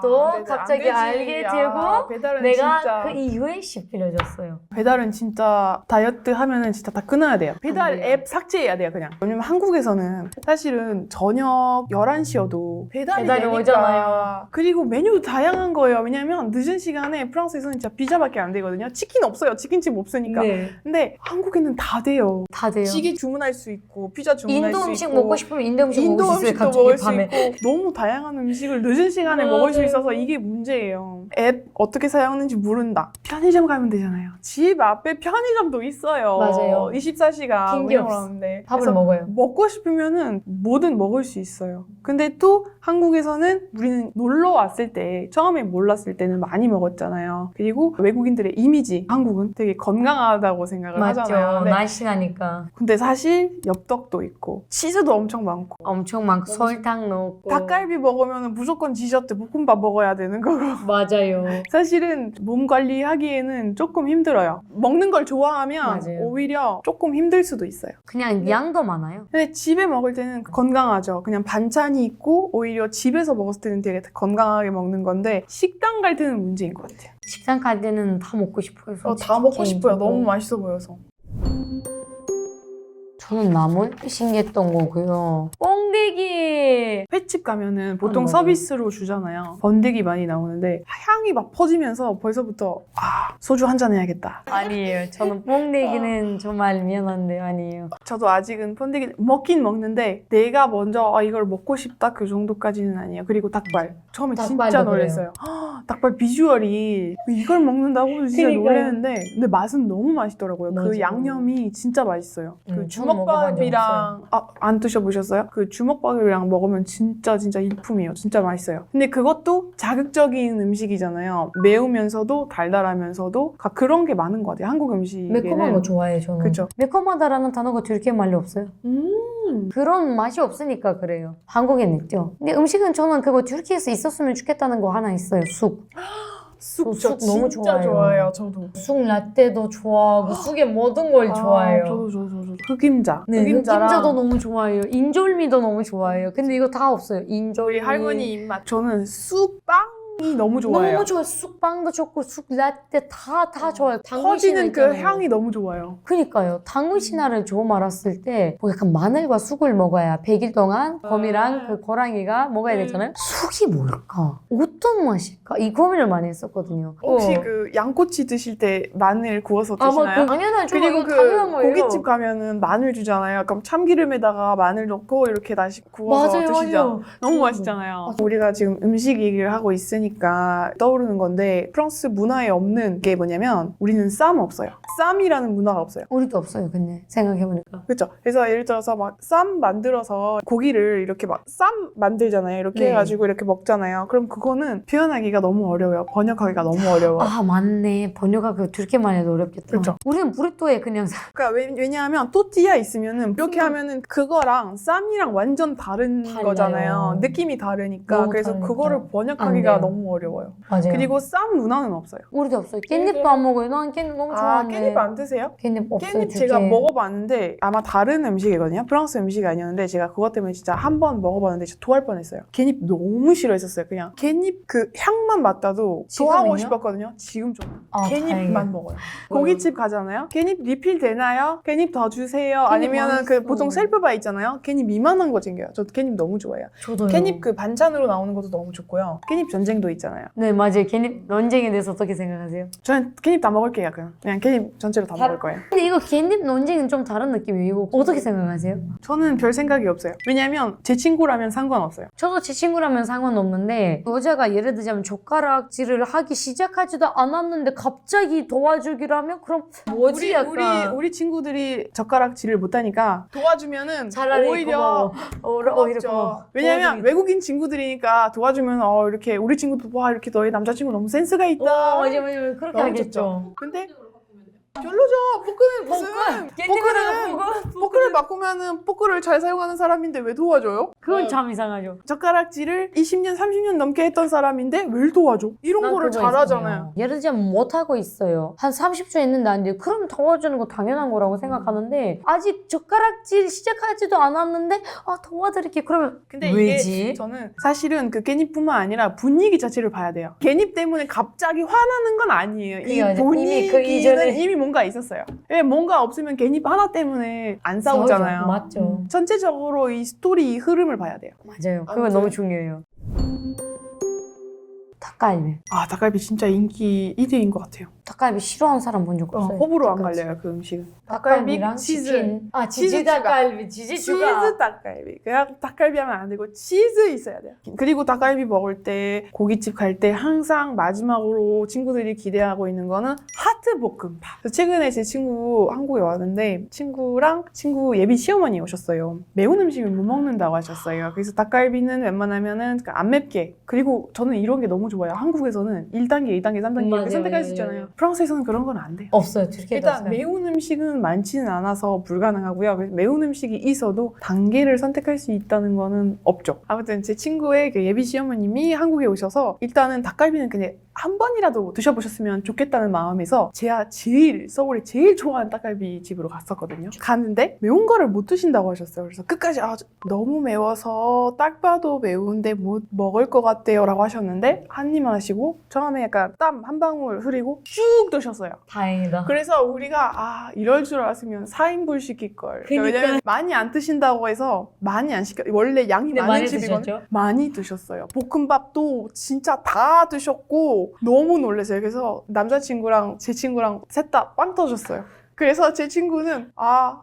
또 네네, 갑자기 안 되지. 알게 되고 배달은 내가 진짜, 그 이후에 시필려졌어요. 배달은 진짜 다이어트 하면은 진짜 다 끊어야 돼요. 배달 돼요. 앱 삭제해야 돼요, 그냥. 왜냐면 한국에서는 사실은 저녁 11시여도 배달이 되니까. 오잖아요. 그리고 메뉴도 다양한 거예요. 왜냐면 늦은 시간에 프랑스에서는 진짜 피자밖에 안 되거든요. 치킨 없어요. 치킨집 없으니까. 네. 근데 한국에는 다 돼요. 다 돼요. 찌개 주문할 수 있고 피자 주문할 인도 수 음식 있고 먹고 싶으면 인도 음식 인도 먹을 수 있어요. 음식도 갑자기 먹을 수 밤에. 있고 너무 다양한 음식을 늦은 시간에 맞아요. 먹을 수 있어서 이게 문제예요. 앱 어떻게 사용하는지 모른다. 편의점 가면 되잖아요. 집 앞에 편의점도 있어요. 맞아요. 24시간 핑계 운영을 없어. 하는데 밥을 그래서 먹어요. 먹고 싶으면은 뭐든 먹을 수 있어요. 근데 또 한국에서는 우리는 놀러 왔을 때 처음에 몰랐을 때는 많이 먹었잖아요. 그리고 외국인들의 이미지 한국은 되게 건강하다고 생각을 하잖아요. 맞죠. 근데, 날씬하니까. 근데 사실 엽떡도 있고 치즈도 엄청 많고 엄청 많고 설탕 넣고. 닭갈비 먹으면 무조건 디저트 볶음밥 먹어야 되는 거고 맞아요. 사실은 몸 관리하기에는 조금 힘들어요. 먹는 걸 좋아하면 맞아요. 오히려 조금 힘들 수도 있어요. 그냥 양도 많아요. 근데 집에 먹을 때는 건강하죠. 그냥 반찬이 있고 오히려 집에서 먹었을 때는 되게 건강하게 먹는 건데 식당 갈 때는 문제인 것 같아요. 식당 갈 때는 다 먹고 싶어요. 다 먹고 싶어요. 개인적으로. 너무 맛있어 보여서. 저는 나물 신기했던 거고요. 뻥튀기. 횟집 가면은 보통 먹어요. 서비스로 주잖아요. 번데기 많이 나오는데 향이 막 퍼지면서 벌써부터 소주 한잔 해야겠다. 아니에요. 저는 뻥튀기는 정말 미안한데 아니에요. 저도 아직은 번데기 먹긴 먹는데 내가 먼저 이걸 먹고 싶다 그 정도까지는 아니에요. 그리고 닭발. 처음에 진짜 닭발도 놀랐어요. 닭발 비주얼이 이걸 먹는다고 진짜 그러니까요. 놀랐는데 근데 맛은 너무 맛있더라고요. 그 맞아요. 양념이 진짜 맛있어요. 그 저는 먹어본 적 주먹밥이랑 안 드셔보셨어요? 그 주먹밥이랑 먹으면 진짜 일품이에요. 진짜 맛있어요. 근데 그것도 자극적인 음식이잖아요. 매우면서도 달달하면서도 그런 게 많은 것 같아요. 한국 음식에는. 매콤한 거 좋아해요, 저는. 그쵸. 매콤하다라는 단어가 türkiye 말이 없어요. 그런 맛이 없으니까 그래요. 한국엔 있죠. 근데 음식은 저는 그거 türkiye에서 있었으면 좋겠다는 거 하나 있어요. 쑥. 쑥 쑥 너무 진짜 좋아해요. 좋아해요. 저도. 쑥 라떼도 좋아하고 쑥의 모든 걸 좋아해요. 저도. 흑임자. 네, 흑임자랑 흑임자도 너무 좋아해요. 인절미도 너무 좋아해요. 근데 이거 다 없어요. 인절미. 우리 할머니 입맛. 저는 쑥빵이 너무 좋아해요. 너무 좋아요. 쑥빵도 좋고 쑥 라떼 다 좋아요. 당근 퍼지는 신화 그 있잖아요. 향이 너무 좋아요. 그니까요. 당근 신화를 처음 알았을 때 뭐 약간 마늘과 쑥을 먹어야 100일 동안 거미랑 그 고랑이가 먹어야 되잖아요. 쑥이 뭘까? 어떤 맛일까? 이 고민을 많이 했었거든요. 혹시 그 양꼬치 드실 때 마늘 구워서 아마 드시나요? 그 당연하죠. 그리고 이거 당연한 그 거예요. 고깃집 가면은 마늘 주잖아요. 그럼 참기름에다가 마늘 넣고 이렇게 다시 구워서 맞아요, 드시죠. 맞아요. 너무 맛있잖아요. 우리가 지금 음식 얘기를 하고 있으니까 떠오르는 건데 프랑스 문화에 없는 게 뭐냐면 우리는 쌈 없어요. 쌈이라는 문화가 없어요. 우리도 없어요. 근데 생각해보니까. 그렇죠. 그래서 예를 들어서 막 쌈 만들어서 고기를 이렇게 막 쌈 만들잖아요. 이렇게 네. 해가지고 이렇게 먹잖아요. 그럼 그거는 표현하기가 너무 어려워요. 번역하기가 너무 어려워요. 아 맞네. 번역하기 türkiye만 해도 어렵겠다. 그쵸. 우리는 브리또에 그냥 그러니까 왜냐하면 또띠아 있으면은 이렇게 하면은 그거랑 쌈이랑 완전 다른 달라요. 거잖아요. 느낌이 다르니까. 너무 그래서 다르니까. 그거를 안 번역하기가 돼요. 너무 어려워요. 맞아요. 그리고 쌈 문화는 없어요. 우리도 없어요. 깻잎도 안 먹어요. 난 깻잎 너무 좋아하는데. 깻잎 안 드세요? 깻잎 없어요. 깻잎 제가 türkiye. 먹어봤는데 아마 다른 음식이거든요. 프랑스 음식이 아니었는데 제가 그것 때문에 진짜 한 번 먹어봤는데 진짜 토할 뻔했어요. 깻잎 너무 싫어했었어요. 그냥 깻잎 그 향만 맡아도 토하고 지금은요? 싶었거든요. 지금 좀 깻잎만 다행이에요. 먹어요. 고깃집 가잖아요. 깻잎 리필 되나요? 깻잎 더 주세요. 아니면은 그 맛있어. 보통 셀프바 있잖아요. 깻잎 이만한 거 챙겨요. 저 깻잎 너무 좋아해요. 저도요. 깻잎 그 반찬으로 나오는 것도 너무 좋고요. 깻잎 전쟁도 논쟁도 있잖아요. 네, 맞아요. 깻잎 논쟁에 대해서 어떻게 생각하세요? 저는 깻잎 다 먹을게요. 그냥 깻잎 전체로 다 먹을 거예요. 근데 이거 깻잎 논쟁은 좀 다른 느낌이에요. 이거 어떻게 생각하세요? 저는 별 생각이 없어요. 왜냐면 제 친구라면 상관없어요. 저도 제 친구라면 상관없는데 여자가 예를 들자면 젓가락질을 하기 시작하지도 않았는데 갑자기 도와주기로 하면 그럼 뭐지 약간 우리 친구들이 젓가락질을 못하니까 도와주면은 차라리 오히려 오히려 고맙죠. 왜냐면 외국인 친구들이니까 도와주면 이렇게 우리 친구도 와 이렇게 너희 남자친구 너무 센스가 있다. 맞아 그렇게 너무 하겠죠. 좋죠. 근데 별로죠. 포크는 무슨 포크를 바꾸면은 포크를 잘 사용하는 사람인데 왜 도와줘요? 그건 참 이상하죠. 젓가락질을 20년, 30년 넘게 했던 사람인데 왜 도와줘? 이런 난 거를 그거 잘하잖아요. 있어요. 예를 들자면 못하고 있어요. 한 30초 했는데 안 돼요. 그럼 도와주는 거 당연한 거라고 생각하는데 아직 젓가락질 시작하지도 않았는데 도와드릴게. 그러면 근데 왜지? 이게 저는 사실은 그 깻잎뿐만 아니라 분위기 자체를 봐야 돼요. 깻잎 때문에 갑자기 화나는 건 아니에요. 이 그래요. 이미 그 분위기는 이전에- 이미 뭔가 있었어요. 왜 뭔가 없으면 깻잎 하나 때문에 안 싸우잖아요. 싸우죠. 맞죠. 전체적으로 이 스토리 이 흐름을 봐야 돼요. 맞아요. 그건 아무튼. 너무 중요해요. 닭갈비. 아, 닭갈비 진짜 인기 1위인 것 같아요. 닭갈비 싫어하는 사람 본 적 없어요. 호불호 안 지금까지. 갈려요, 그 음식은. 닭갈비랑 치즈. 치킨. 치즈 치즈 닭갈비, 치즈 추가. 치즈 닭갈비. 그냥 닭갈비 하면 안 되고 치즈 있어야 돼요. 그리고 닭갈비 먹을 때 고깃집 갈 때 항상 마지막으로 친구들이 기대하고 있는 거는 하트 볶음밥. 그래서 최근에 제 친구 한국에 왔는데 친구랑 친구 예비 시어머니 오셨어요. 매운 음식을 못 먹는다고 하셨어요. 그래서 닭갈비는 웬만하면은 안 맵게. 그리고 저는 이런 게 너무 좋아요. 한국에서는 1단계, 2단계, 3단계 맞아요, 이렇게 선택할 수 맞아요. 있잖아요. 프랑스에서는 그런 건 안 돼요. 없어요. 튀르키예도 일단 없어요. 매운 음식은 많지는 않아서 불가능하고요. 그래서 매운 음식이 있어도 단계를 선택할 수 있다는 거는 없죠. 아무튼 제 친구의 그 예비 시어머님이 한국에 오셔서 일단은 닭갈비는 그냥 한 번이라도 드셔보셨으면 좋겠다는 마음에서 제가 서울에 제일 좋아하는 닭갈비 집으로 갔었거든요. 갔는데 매운 거를 못 드신다고 하셨어요. 그래서 끝까지 너무 매워서 딱 봐도 매운데 못 먹을 것 같아요 라고 하셨는데 한 입만 하시고 처음에 약간 땀 한 방울 흐리고 쭉 드셨어요. 다행이다. 그래서 우리가 이럴 줄 알았으면 4인분 시킬 걸. 그러니까. 왜냐면 많이 안 드신다고 해서 많이 안 시켜. 원래 양이 근데 많은 많이 집이거든요. 드셨죠? 많이 드셨어요. 볶음밥도 진짜 다 드셨고 너무 놀랐어요. 그래서 남자친구랑 제 친구랑 셋 다 빵 터졌어요. 그래서 제 친구는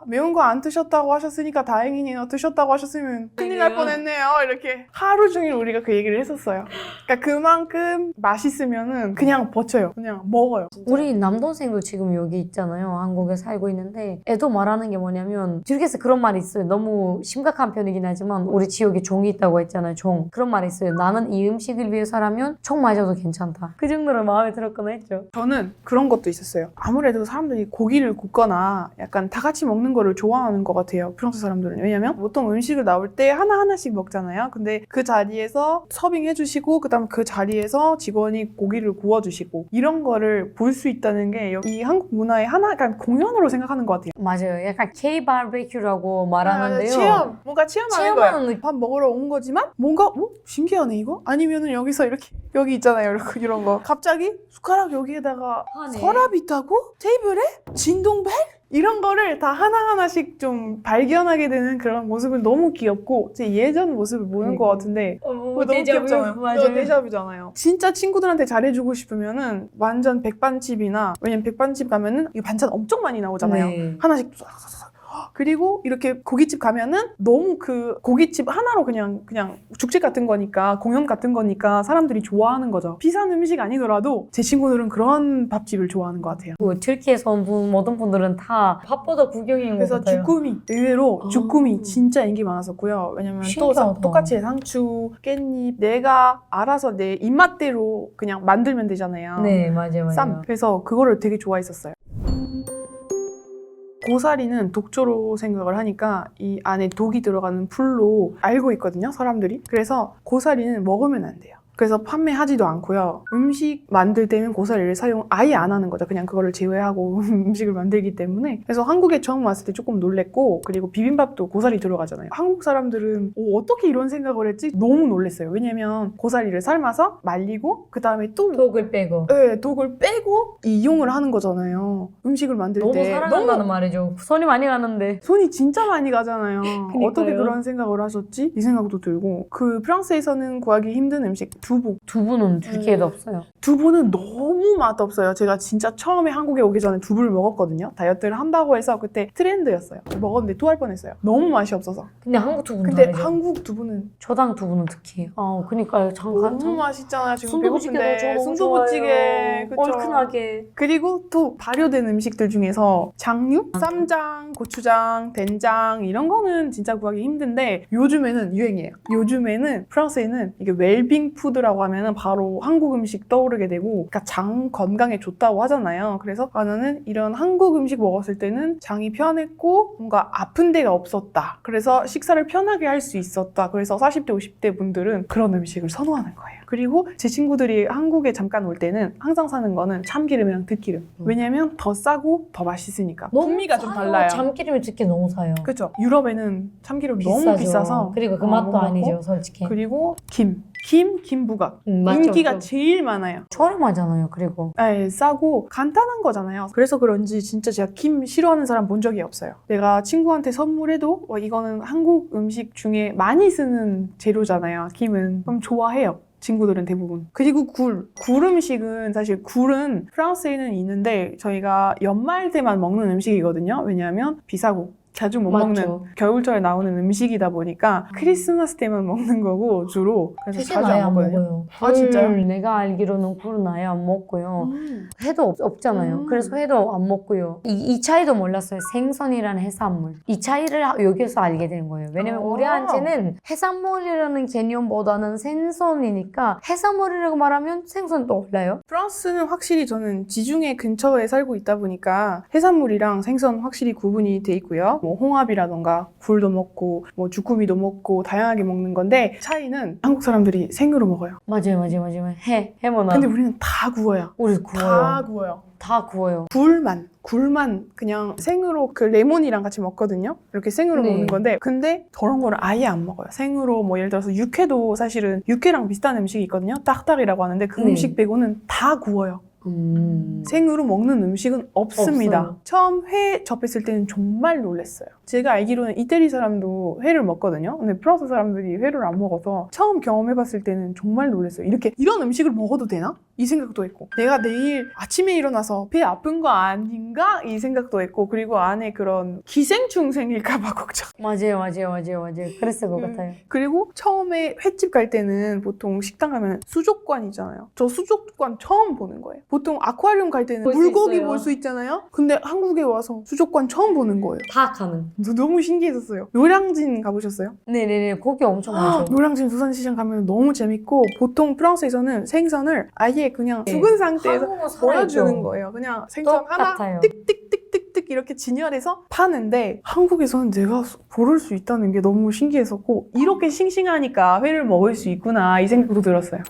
매운 거 안 드셨다고 하셨으니까 다행이네요. 드셨다고 하셨으면 큰일 날 뻔했네요. 이렇게 하루 종일 우리가 그 얘기를 했었어요. 그러니까 그만큼 맛있으면은 그냥 버텨요. 그냥 먹어요. 우리 남동생도 지금 여기 있잖아요. 한국에 살고 있는데 애도 말하는 게 뭐냐면 튀르키예에서 그런 말이 있어요. 너무 심각한 편이긴 하지만 우리 지역에 종이 있다고 했잖아요. 종. 그런 말이 있어요. 나는 이 음식을 위해서라면 총 맞아도 괜찮다. 그 정도로 마음에 들었거나 했죠. 저는 그런 것도 있었어요. 아무래도 사람들이 고기를 굽거나 약간 다 같이 먹는 거를 좋아하는 것 같아요. 프랑스 사람들은. 왜냐면 보통 음식을 나올 때 하나하나씩 먹잖아요. 근데 그 자리에서 서빙해주시고 그다음 그 자리에서 직원이 고기를 구워주시고 이런 거를 볼 수 있다는 게 이 한국 문화의 약간 공연으로 생각하는 것 같아요. 맞아요. 약간 K-바베큐라고 말하는데요. 뭔가 체험하는 체험하는 거예요. 느낌. 밥 먹으러 온 거지만 뭔가 신기하네 이거? 아니면은 여기서 이렇게 여기 있잖아요. 이런 거. 갑자기 숟가락 여기에다가 하네. 서랍 있다고? 테이블에? 진동벨? 이런 거를 다 하나하나씩 좀 발견하게 되는 그런 모습은 너무 귀엽고 제 예전 모습을 보는 것 같은데 너무 귀엽잖아요. 맞아요. 데자뷰잖아요. 진짜 친구들한테 잘해주고 싶으면은 완전 백반집이나 왜냐면 백반집 가면은 이 반찬 엄청 많이 나오잖아요. 네. 하나씩 싹싹싹. 그리고 이렇게 고깃집 가면은 너무 그 고깃집 하나로 그냥 죽집 같은 거니까 공연 같은 거니까 사람들이 좋아하는 거죠. 비싼 음식 아니더라도 제 친구들은 그런 밥집을 좋아하는 것 같아요. 그 튀르키예에서 온 모든 분들은 다 밥보다 구경인 것 그래서 같아요. 주꾸미 의외로 아. 주꾸미 진짜 인기 많았었고요. 왜냐면 신기하다. 똑같이 상추, 깻잎 내가 알아서 내 입맛대로 그냥 만들면 되잖아요. 네, 맞아요. 쌈. 그래서 그거를 되게 좋아했었어요. 고사리는 독초로 생각을 하니까 이 안에 독이 들어가는 풀로 알고 있거든요, 사람들이. 그래서 고사리는 먹으면 안 돼요. 그래서 판매하지도 않고요. 음식 만들 때는 고사리를 아예 안 하는 거죠. 그냥 그거를 제외하고 음식을 만들기 때문에. 그래서 한국에 처음 왔을 때 조금 놀랬고 그리고 비빔밥도 고사리 들어가잖아요. 한국 사람들은 어떻게 이런 생각을 했지? 너무 놀랐어요. 왜냐면 고사리를 삶아서 말리고 그 다음에 또 독을 빼고. 네, 독을 빼고 이용을 하는 거잖아요. 음식을 만들 너무 때 사랑한다는 말이죠. 손이 많이 가는데. 손이 진짜 많이 가잖아요. 그러니까요. 어떻게 그런 생각을 하셨지? 이 생각도 들고 그 프랑스에서는 구하기 힘든 음식 두부. 두부는 튀르키예도 없어요. 두부는 너무 맛없어요. 제가 진짜 처음에 한국에 오기 전에 두부를 먹었거든요. 다이어트를 한다고 해서 그때 트렌드였어요. 먹었는데 토할 뻔했어요. 너무 맛이 없어서. 근데 한국 두부는 근데 다르죠. 한국 두부는 저당 두부는 특히. 그니까요. 너무 맛있잖아요. 지금 순두부찌개도 배고픈데 저 너무 순두부찌개 그쵸? 얼큰하게. 그리고 또 발효된 음식들 중에서 장류, 쌈장, 고추장, 된장 이런 거는 진짜 구하기 힘든데 요즘에는 유행이에요. 요즘에는 프랑스에는 이게 웰빙 푸드라고 하면은 바로 한국 음식 떠오르게 되고, 그러니까 장 건강에 좋다고 하잖아요. 그래서 나는 이런 한국 음식 먹었을 때는 장이 편했고 뭔가 아픈 데가 없었다. 그래서 식사를 편하게 할 수 있었다. 그래서 40대, 50대 분들은 그런 음식을 선호하는 거예요. 그리고 제 친구들이 한국에 잠깐 올 때는 항상 사는 거는 참기름이랑 들기름. 왜냐면 더 싸고 더 맛있으니까. 풍미가 좀 달라요. 참기름이 특히 너무 사요. 그렇죠. 유럽에는 참기름 비싸죠. 너무 비싸서 그리고 그 못 맛도 먹고. 아니죠, 솔직히. 그리고 김부각. 맞죠, 인기가 맞죠. 제일 많아요. 저렴하잖아요, 그리고. 네, 싸고 간단한 거잖아요. 그래서 그런지 진짜 제가 김 싫어하는 사람 본 적이 없어요. 내가 친구한테 선물해도 이거는 한국 음식 중에 많이 쓰는 재료잖아요. 김은. 그럼 좋아해요. 친구들은 대부분. 그리고 굴 음식은 사실 굴은 프랑스에는 있는데 저희가 연말 때만 먹는 음식이거든요. 왜냐하면 비싸고 자주 못 맞죠. 먹는 겨울철에 나오는 음식이다 보니까 크리스마스 때만 먹는 거고 주로. 그래서 되게 자주 아예 안 안 먹거든요. 먹어요. 아, 진짜요? 내가 알기로는 굴은 아예 안 먹고요. 회도 없잖아요. 음. 그래서 회도 안 먹고요. 이 차이도 몰랐어요. 생선이라는 해산물. 이 차이를 여기서 알게 된 거예요. 왜냐면 아. 우리한테는 해산물이라는 개념보다는 생선이니까 해산물이라고 말하면 생선 떠올라요. 프랑스는 확실히 저는 지중해 근처에 살고 있다 보니까 해산물이랑 생선 확실히 구분이 돼 있고요. 뭐 홍합이라던가 굴도 먹고 뭐 주꾸미도 먹고 다양하게 먹는 건데 차이는 한국 사람들이 생으로 먹어요. 맞아요. 해문화. 근데 우리는 다 구워요. 우리 다 구워요. 구워요. 다 구워요. 굴만 그냥 생으로 그 레몬이랑 같이 먹거든요. 이렇게 생으로 네. 먹는 건데 근데 저런 거를 아예 안 먹어요. 생으로 뭐 예를 들어서 육회도 사실은 육회랑 비슷한 음식이 있거든요. 딱딱이라고 하는데 그 네. 음식 빼고는 다 구워요. 생으로 먹는 음식은 없습니다. 없어요. 처음 회 접했을 때는 정말 놀랐어요. 제가 알기로는 이태리 사람도 회를 먹거든요. 근데 프랑스 사람들이 회를 안 먹어서 처음 경험해봤을 때는 정말 놀랐어요. 이런 음식을 먹어도 되나? 이 생각도 했고 내가 내일 아침에 일어나서 배 아픈 거 아닌가? 이 생각도 했고 그리고 안에 그런 기생충 생길까 봐 걱정. 맞아요. 그랬을 것 같아요. 그리고 처음에 횟집 갈 때는 보통 식당 가면 수족관이잖아요. 저 수족관 처음 보는 거예요. 보통 아쿠아리움 갈 때는 볼수 물고기 있어요. 볼 수 있잖아요. 근데 한국에 와서 수족관 처음 보는 거예요. 다 가는. 너무 신기했었어요. 노량진 가보셨어요? 네네네. 고기 엄청 많죠. 노량진 수산시장 가면 너무 재밌고 보통 프랑스에서는 생선을 아예 그냥 죽은 상태에서 한국어 보여주는 살아있죠. 거예요. 그냥 생선 똑같아요. 하나 띡띡띡띡띡 이렇게 진열해서 파는데 한국에서는 내가 고를 수 있다는 게 너무 신기했었고 이렇게 싱싱하니까 회를 먹을 수 있구나 이 생각도 들었어요.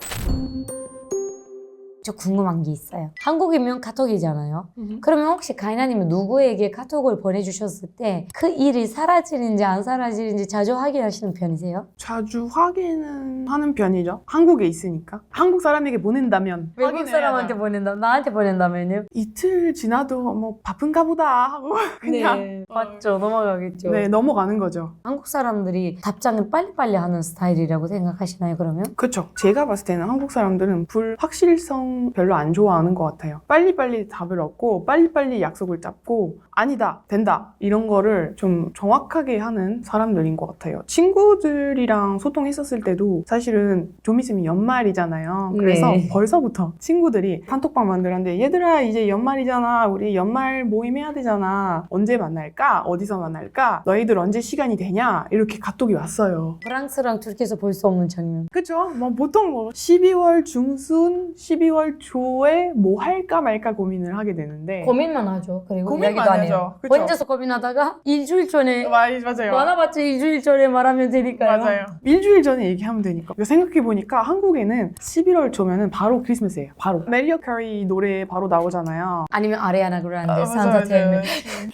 저 궁금한 게 있어요. 한국이면 카톡이잖아요. 그러면 혹시 가인아님은 누구에게 카톡을 보내주셨을 때 그 일이 사라지는지 안 사라지는지 자주 확인하시는 편이세요? 자주 확인은 하는 편이죠. 한국에 있으니까. 한국 사람에게 보낸다면 외국 확인해야 사람한테 보낸다. 나한테 보낸다면요? 이틀 지나도 뭐 바쁜가 보다 하고 그냥 네, 맞죠. 넘어가겠죠. 네, 넘어가는 거죠. 한국 사람들이 답장을 빨리빨리 하는 스타일이라고 생각하시나요, 그러면? 그쵸. 제가 봤을 때는 한국 사람들은 불확실성 별로 안 좋아하는 것 같아요. 빨리빨리 답을 얻고 빨리빨리 약속을 잡고 아니다, 된다 이런 거를 좀 정확하게 하는 사람들인 것 같아요. 친구들이랑 소통했었을 때도 사실은 좀 있으면 연말이잖아요. 그래서 네. 벌써부터 친구들이 단톡방 만들었는데 얘들아 이제 연말이잖아. 우리 연말 모임 해야 되잖아. 언제 만날까? 어디서 만날까? 너희들 언제 시간이 되냐? 이렇게 카톡이 왔어요. 프랑스랑 튀르키예에서 볼 수 없는 장면. 그쵸? 뭐 보통 12월 중순, 12월 초에 뭐 할까 말까 고민을 하게 되는데 고민만 하죠. 그리고 고민만 이야기도 안 하죠. 해요. 그쵸? 혼자서 고민하다가 일주일 전에 맞아요. 많아봤자 일주일 전에 말하면 되니까요. 맞아요. 일주일 전에 얘기하면 되니까. 생각해보니까 한국에는 11월 초면은 바로 크리스마스예요. 바로. 메리어 캐리 노래 바로 나오잖아요. 아니면 아리아나 그란데 맞아요, 산타 텔미. 맞아요.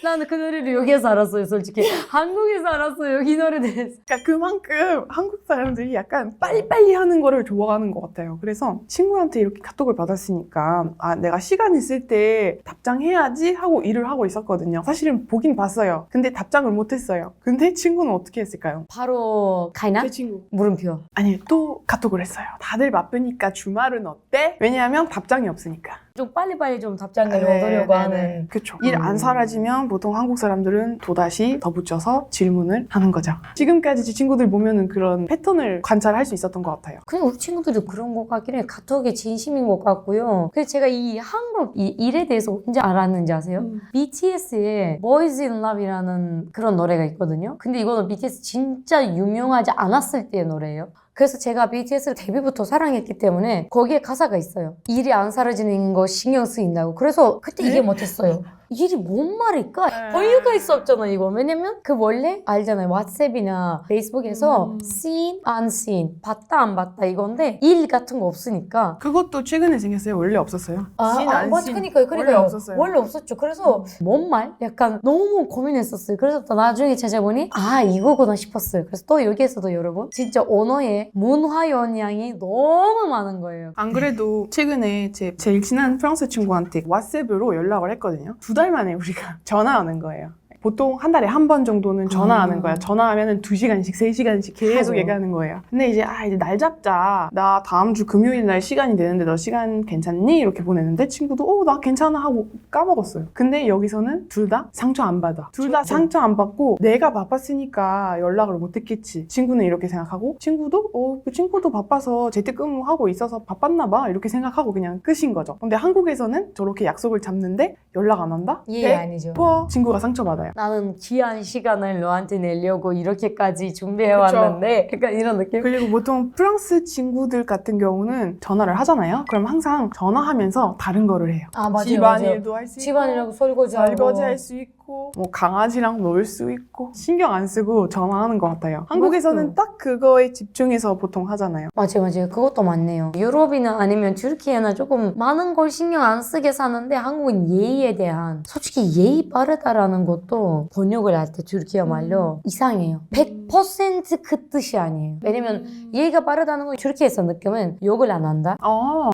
나는 그 노래를 여기에서 알았어요, 솔직히. 한국에서 알았어요, 이 노래 대해서. 그러니까 그만큼 한국 사람들이 약간 빨리빨리 하는 거를 좋아하는 것 같아요. 그래서 친구한테 이렇게 카톡을 받았으니까 아 내가 시간 있을 때 답장해야지 하고 일을 하고 있었거든요. 사실은 보긴 봤어요. 근데 답장을 못했어요. 근데 친구는 어떻게 했을까요? 바로 가이나? 제 친구 물음표. 아니 또 카톡을 했어요. 다들 바쁘니까 주말은 어때? 왜냐하면 답장이 없으니까. 좀 빨리빨리 좀 답장을 얻으려고 하는. 그렇죠. 일 안 사라지면 보통 한국 사람들은 또다시 덧붙여서 질문을 하는 거죠. 지금까지 제 친구들 보면은 그런 패턴을 관찰할 수 있었던 것 같아요. 그냥 우리 친구들도 그런 것 같긴 해요. 카톡이 진심인 것 같고요. 그래서 제가 이 한국 이 일에 대해서 언제 알았는지 아세요? BTS의 Boys in Love이라는 그런 노래가 있거든요. 근데 이거는 BTS 진짜 유명하지 않았을 때의 노래예요. 그래서 제가 BTS를 데뷔부터 사랑했기 때문에 거기에 가사가 있어요. 일이 안 사라지는 거 신경 쓰인다고. 그래서 그때 이해 못했어요. 일이 뭔 말일까? 번유가 있었잖아 이거. 왜냐면 그 원래 알잖아요. 왓츠앱이나 페이스북에서 seen, unseen, 봤다 안 봤다 이건데 일 같은 거 없으니까. 그것도 최근에 생겼어요. 원래 없었어요. 씬, 안 맞아. 씬. 그러니까요. 원래 없었어요. 원래 없었죠. 그래서 뭔 말? 약간 너무 고민했었어요. 그래서 또 나중에 찾아보니 아 이거구나 싶었어요. 그래서 또 여기에서도 여러분 진짜 언어의 문화 영향이 너무 많은 거예요. 안 그래도 최근에 제 제일 친한 프랑스 친구한테 왓츠앱으로 연락을 했거든요. 2달 만에 우리가 전화하는 거예요. 보통 한 달에 한 번 정도는 전화하는 거야. 전화하면은 2시간씩, 3시간씩 계속 하고. 얘기하는 거예요. 근데 이제 이제 날 잡자. 나 다음 주 금요일 날 시간이 되는데 너 시간 괜찮니? 이렇게 보냈는데 친구도 나 괜찮아 하고 까먹었어요. 근데 여기서는 둘 다 상처 안 받아. 둘 다 상처 안 받고 내가 바빴으니까 연락을 못 했겠지. 친구는 이렇게 생각하고 친구도 그 친구도 바빠서 재택근무하고 있어서 바빴나 봐. 이렇게 생각하고 그냥 끝인 거죠. 근데 한국에서는 저렇게 약속을 잡는데 연락 안 한다? 이해 아니죠. 친구가 상처받아요. 나는 귀한 시간을 너한테 내려고 이렇게까지 준비해왔는데 약간 이런 느낌? 그리고 보통 프랑스 친구들 같은 경우는 전화를 하잖아요. 그럼 항상 전화하면서 다른 거를 해요. 아 맞아요. 집안일도 할 수 있고 집안이라고 설거지하고 설거지 할 수 있고 뭐 강아지랑 놀 수 있고 신경 안 쓰고 전화하는 것 같아요. 한국에서는 딱 그거에 집중해서 보통 하잖아요. 맞아요. 그것도 맞네요. 유럽이나 아니면 튀르키예나 조금 많은 걸 신경 안 쓰게 사는데 한국은 예의에 대한 솔직히 예의 빠르다라는 것도 번역을 할 때 튀르키예 말로 이상해요. 100%그 뜻이 아니에요. 왜냐면 예의가 빠르다는 건 튀르키예에서 느낌은 욕을 안 한다.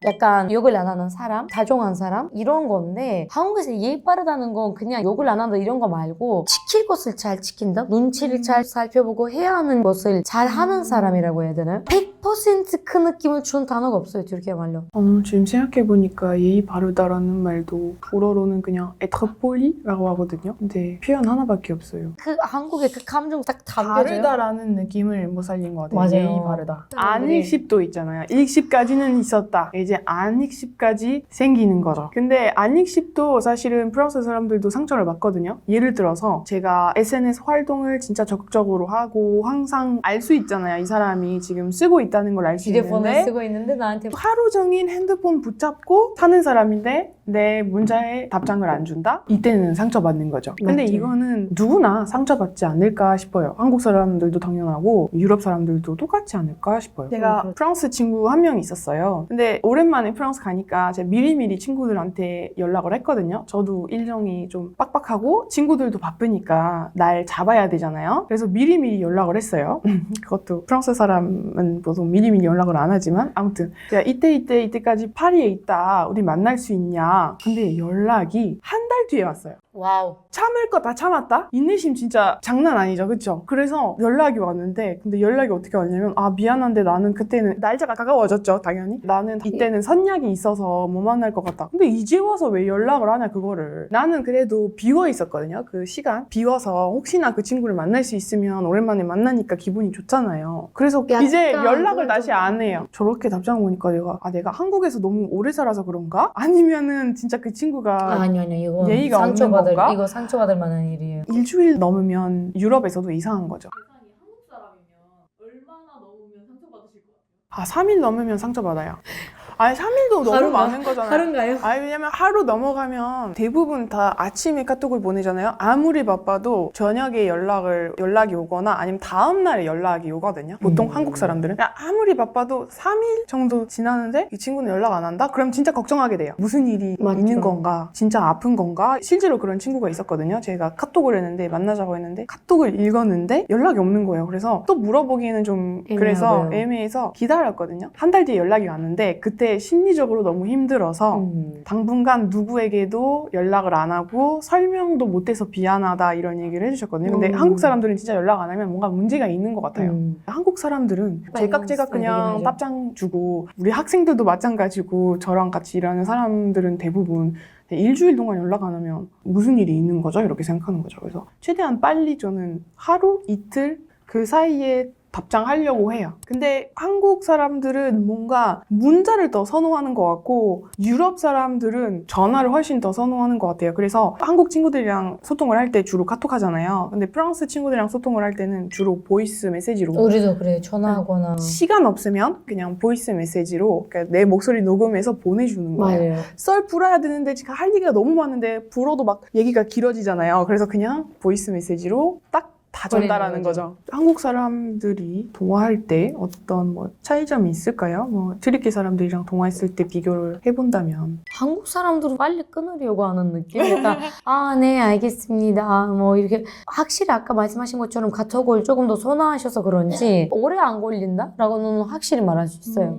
약간 욕을 안 하는 사람, 다정한 사람 이런 건데 한국에서 예의 빠르다는 건 그냥 욕을 안 한다 이런 거 말고 지킬 것을 잘 지킨다? 눈치를 잘 살펴보고 해야 하는 것을 잘 하는 사람이라고 해야 되나요? 100%그 느낌을 준 단어가 없어요. 튀르키예 말로. 지금 생각해보니까 예의 바르다라는 말도 불어로는 그냥 être poli라고 하거든요. 근데 표현 하나밖에 없어요. 그 한국의 그 감정 딱 담겨져요. 바르다라는 느낌을 못 살린 것 같아요. 맞아요. 예의 바르다. 안익십도 있잖아요. 익십까지는 있었다. 이제 안익십까지 생기는 거죠. 근데 안익십도 사실은 프랑스 사람들도 상처를 받거든요. 예를 들어서 제가 SNS 활동을 진짜 적극적으로 하고 항상 알 수 있잖아요. 이 사람이 지금 쓰고 있다는 걸 알 수 휴대폰을 있는데 쓰고 있는데 나한테 하루 종일 핸드폰 붙잡고 사는 사람인데 내 문자에 답장을 안 준다? 이때는 상처받는 거죠. 근데 맞죠. 이거는 누구나 상처받지 않을까 싶어요. 한국 사람들도 당연하고 유럽 사람들도 똑같지 않을까 싶어요. 제가 그렇죠. 프랑스 친구 한 명 있었어요. 근데 오랜만에 프랑스 가니까 제가 미리미리 친구들한테 연락을 했거든요. 저도 일정이 좀 빡빡하고 친구들도 바쁘니까 날 잡아야 되잖아요. 그래서 미리미리 연락을 했어요. 그것도 프랑스 사람은 보통 미리미리 연락을 안 하지만 아무튼 제가 이때까지 파리에 있다. 우리 만날 수 있냐? 근데 연락이 한 달 뒤에 왔어요. 와우. 참을 거 다 참았다? 인내심 진짜 장난 아니죠, 그쵸? 그래서 연락이 왔는데 근데 연락이 어떻게 왔냐면 미안한데 나는 그때는 날짜가 가까워졌죠, 당연히. 나는 이때는 선약이 있어서 못 만날 것 같다. 근데 이제 와서 왜 연락을 하냐, 그거를. 나는 그래도 비워 있었거든요, 그 시간. 비워서 혹시나 그 친구를 만날 수 있으면 오랜만에 만나니까 기분이 좋잖아요. 그래서 이제 연락을 다시 안 해요. 저렇게 답장 오니까 내가 한국에서 너무 오래 살아서 그런가? 아니면은 진짜 그 친구가 아니요. 이거 예의가 없는 건가? 이거 상처받을 만한 일이에요. 일주일 넘으면 유럽에서도 이상한 거죠. 대상이 한국 사람이면 얼마나 넘으면 상처받으실 것 같아요? 3일 넘으면 상처받아요. 3일도 너무 하루인가? 많은 거잖아요. 하루인가요? 왜냐면 하루 넘어가면 대부분 다 아침에 카톡을 보내잖아요. 아무리 바빠도 저녁에 연락이 오거나 아니면 다음날에 연락이 오거든요. 보통 한국 사람들은. 아무리 바빠도 3일 정도 지나는데 이 친구는 연락 안 한다? 그럼 진짜 걱정하게 돼요. 무슨 일이 맞죠. 있는 건가? 진짜 아픈 건가? 실제로 그런 친구가 있었거든요. 제가 카톡을 했는데 만나자고 했는데 카톡을 읽었는데 연락이 없는 거예요. 그래서 또 물어보기에는 좀 그래서 애매하고요. 애매해서 기다렸거든요. 한 달 뒤에 연락이 왔는데 그때 저한테 심리적으로 너무 힘들어서 당분간 누구에게도 연락을 안 하고 설명도 못해서 미안하다 이런 얘기를 해주셨거든요. 근데 한국 사람들은 진짜 연락 안 하면 뭔가 문제가 있는 것 같아요. 한국 사람들은 제깍제깍 그냥 답장 주고 우리 학생들도 마찬가지고 저랑 같이 일하는 사람들은 대부분 일주일 동안 연락 안 하면 무슨 일이 있는 거죠? 이렇게 생각하는 거죠. 그래서 최대한 빨리 저는 하루, 이틀 그 사이에 답장하려고 해요. 근데 한국 사람들은 뭔가 문자를 더 선호하는 것 같고 유럽 사람들은 전화를 훨씬 더 선호하는 것 같아요. 그래서 한국 친구들이랑 소통을 할 때 주로 카톡 하잖아요. 근데 프랑스 친구들이랑 소통을 할 때는 주로 보이스 메시지로 우리도 그래 전화하거나 시간 없으면 그냥 보이스 메시지로 그러니까 내 목소리 녹음해서 보내주는 거예요. 맞아요. 썰 풀어야 되는데 지금 할 얘기가 너무 많은데 불어도 막 얘기가 길어지잖아요. 그래서 그냥 보이스 메시지로 딱 다 전달하는 거죠. 한국 사람들이 통화할 때 어떤 뭐 차이점이 있을까요? 뭐 트리키 사람들이랑 통화했을 때 비교를 해본다면 한국 사람들은 빨리 끊으려고 하는 느낌? 약간 네 알겠습니다 뭐 이렇게 확실히 아까 말씀하신 것처럼 카톡을 조금 더 선호하셔서 그런지 오래 안 걸린다? 라고는 확실히 말할 수 있어요.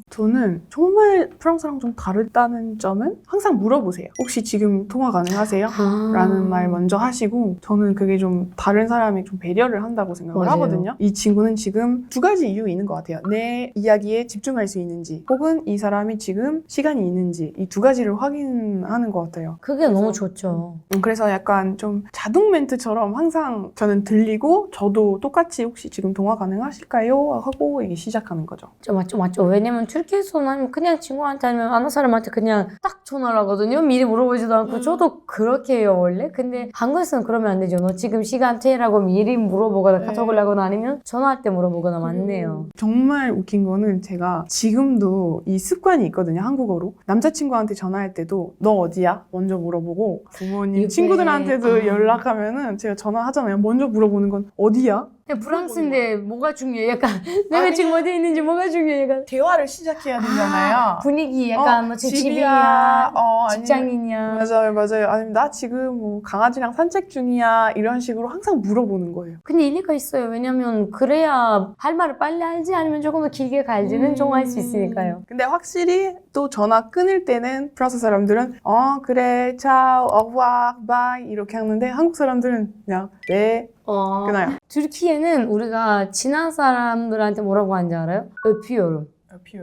저는 정말 프랑스랑 좀 다르다는 점은 항상 물어보세요. 혹시 지금 통화 가능하세요? 라는 말 먼저 하시고 저는 그게 좀 다른 사람이 좀 배려를 한다고 생각을 맞아요. 하거든요. 이 친구는 지금 두 가지 이유 있는 것 같아요. 내 이야기에 집중할 수 있는지 혹은 이 사람이 지금 시간이 있는지 이 두 가지를 확인하는 것 같아요. 그게 너무 좋죠. 그래서 약간 좀 자동 멘트처럼 항상 저는 들리고 저도 똑같이 혹시 지금 통화 가능하실까요? 하고 이게 시작하는 거죠. 맞죠. 왜냐면 튀르키예에서는 아니면 그냥 친구한테 아니면 아는 사람한테 그냥 딱 전화를 하거든요. 미리 물어보지도 않고 저도 그렇게 해요 원래. 근데 한국에서는 그러면 안 되죠. 너 지금 시간 돼라고 미리 물어보거나 카톡을 하거나 아니면 전화할 때 물어보거나 맞네요. 정말 웃긴 거는 제가 지금도 이 습관이 있거든요. 한국어로. 남자친구한테 전화할 때도 너 어디야? 먼저 물어보고 부모님, 이게- 친구들한테도 연락하면 제가 전화하잖아요. 먼저 물어보는 건 어디야? 근데 프랑스인데 뭐가 중요해? 약간 내가 지금 어디 있는지 뭐가 중요해? 약간 대화를 시작해야 되잖아요. 분위기 약간 뭐 지금 집이야, 집이냐 아니면 직장이냐 맞아요. 아니면 나 지금 뭐 강아지랑 산책 중이야 이런 식으로 항상 물어보는 거예요. 근데 일리가 있어요. 왜냐면 그래야 할 말을 빨리 알지 아니면 조금 더 길게 갈지는 정할 수 있으니까요. 근데 확실히 또 전화 끊을 때는 프랑스 사람들은 그래 차오 어부아 바이 이렇게 하는데 한국 사람들은 그냥 네 끊어요. 튀르키예는 우리가 친한 사람들한테 뭐라고 하는지 알아요? öpüyorum.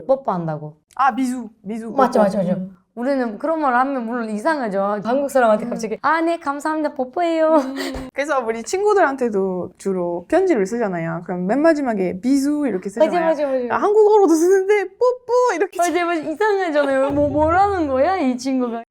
뽀뽀한다고. 미수 맞죠. 우리는 그런 말 하면 물론 이상하죠. 한국 사람한테 갑자기 네 감사합니다 뽀뽀해요. 그래서 우리 친구들한테도 주로 편지를 쓰잖아요. 그럼 맨 마지막에 비수 이렇게 쓰잖아요. 맞아. 한국어로도 쓰는데 뽀뽀 이렇게 맞아 이상하잖아요. 뭐라는 거야 이 친구가.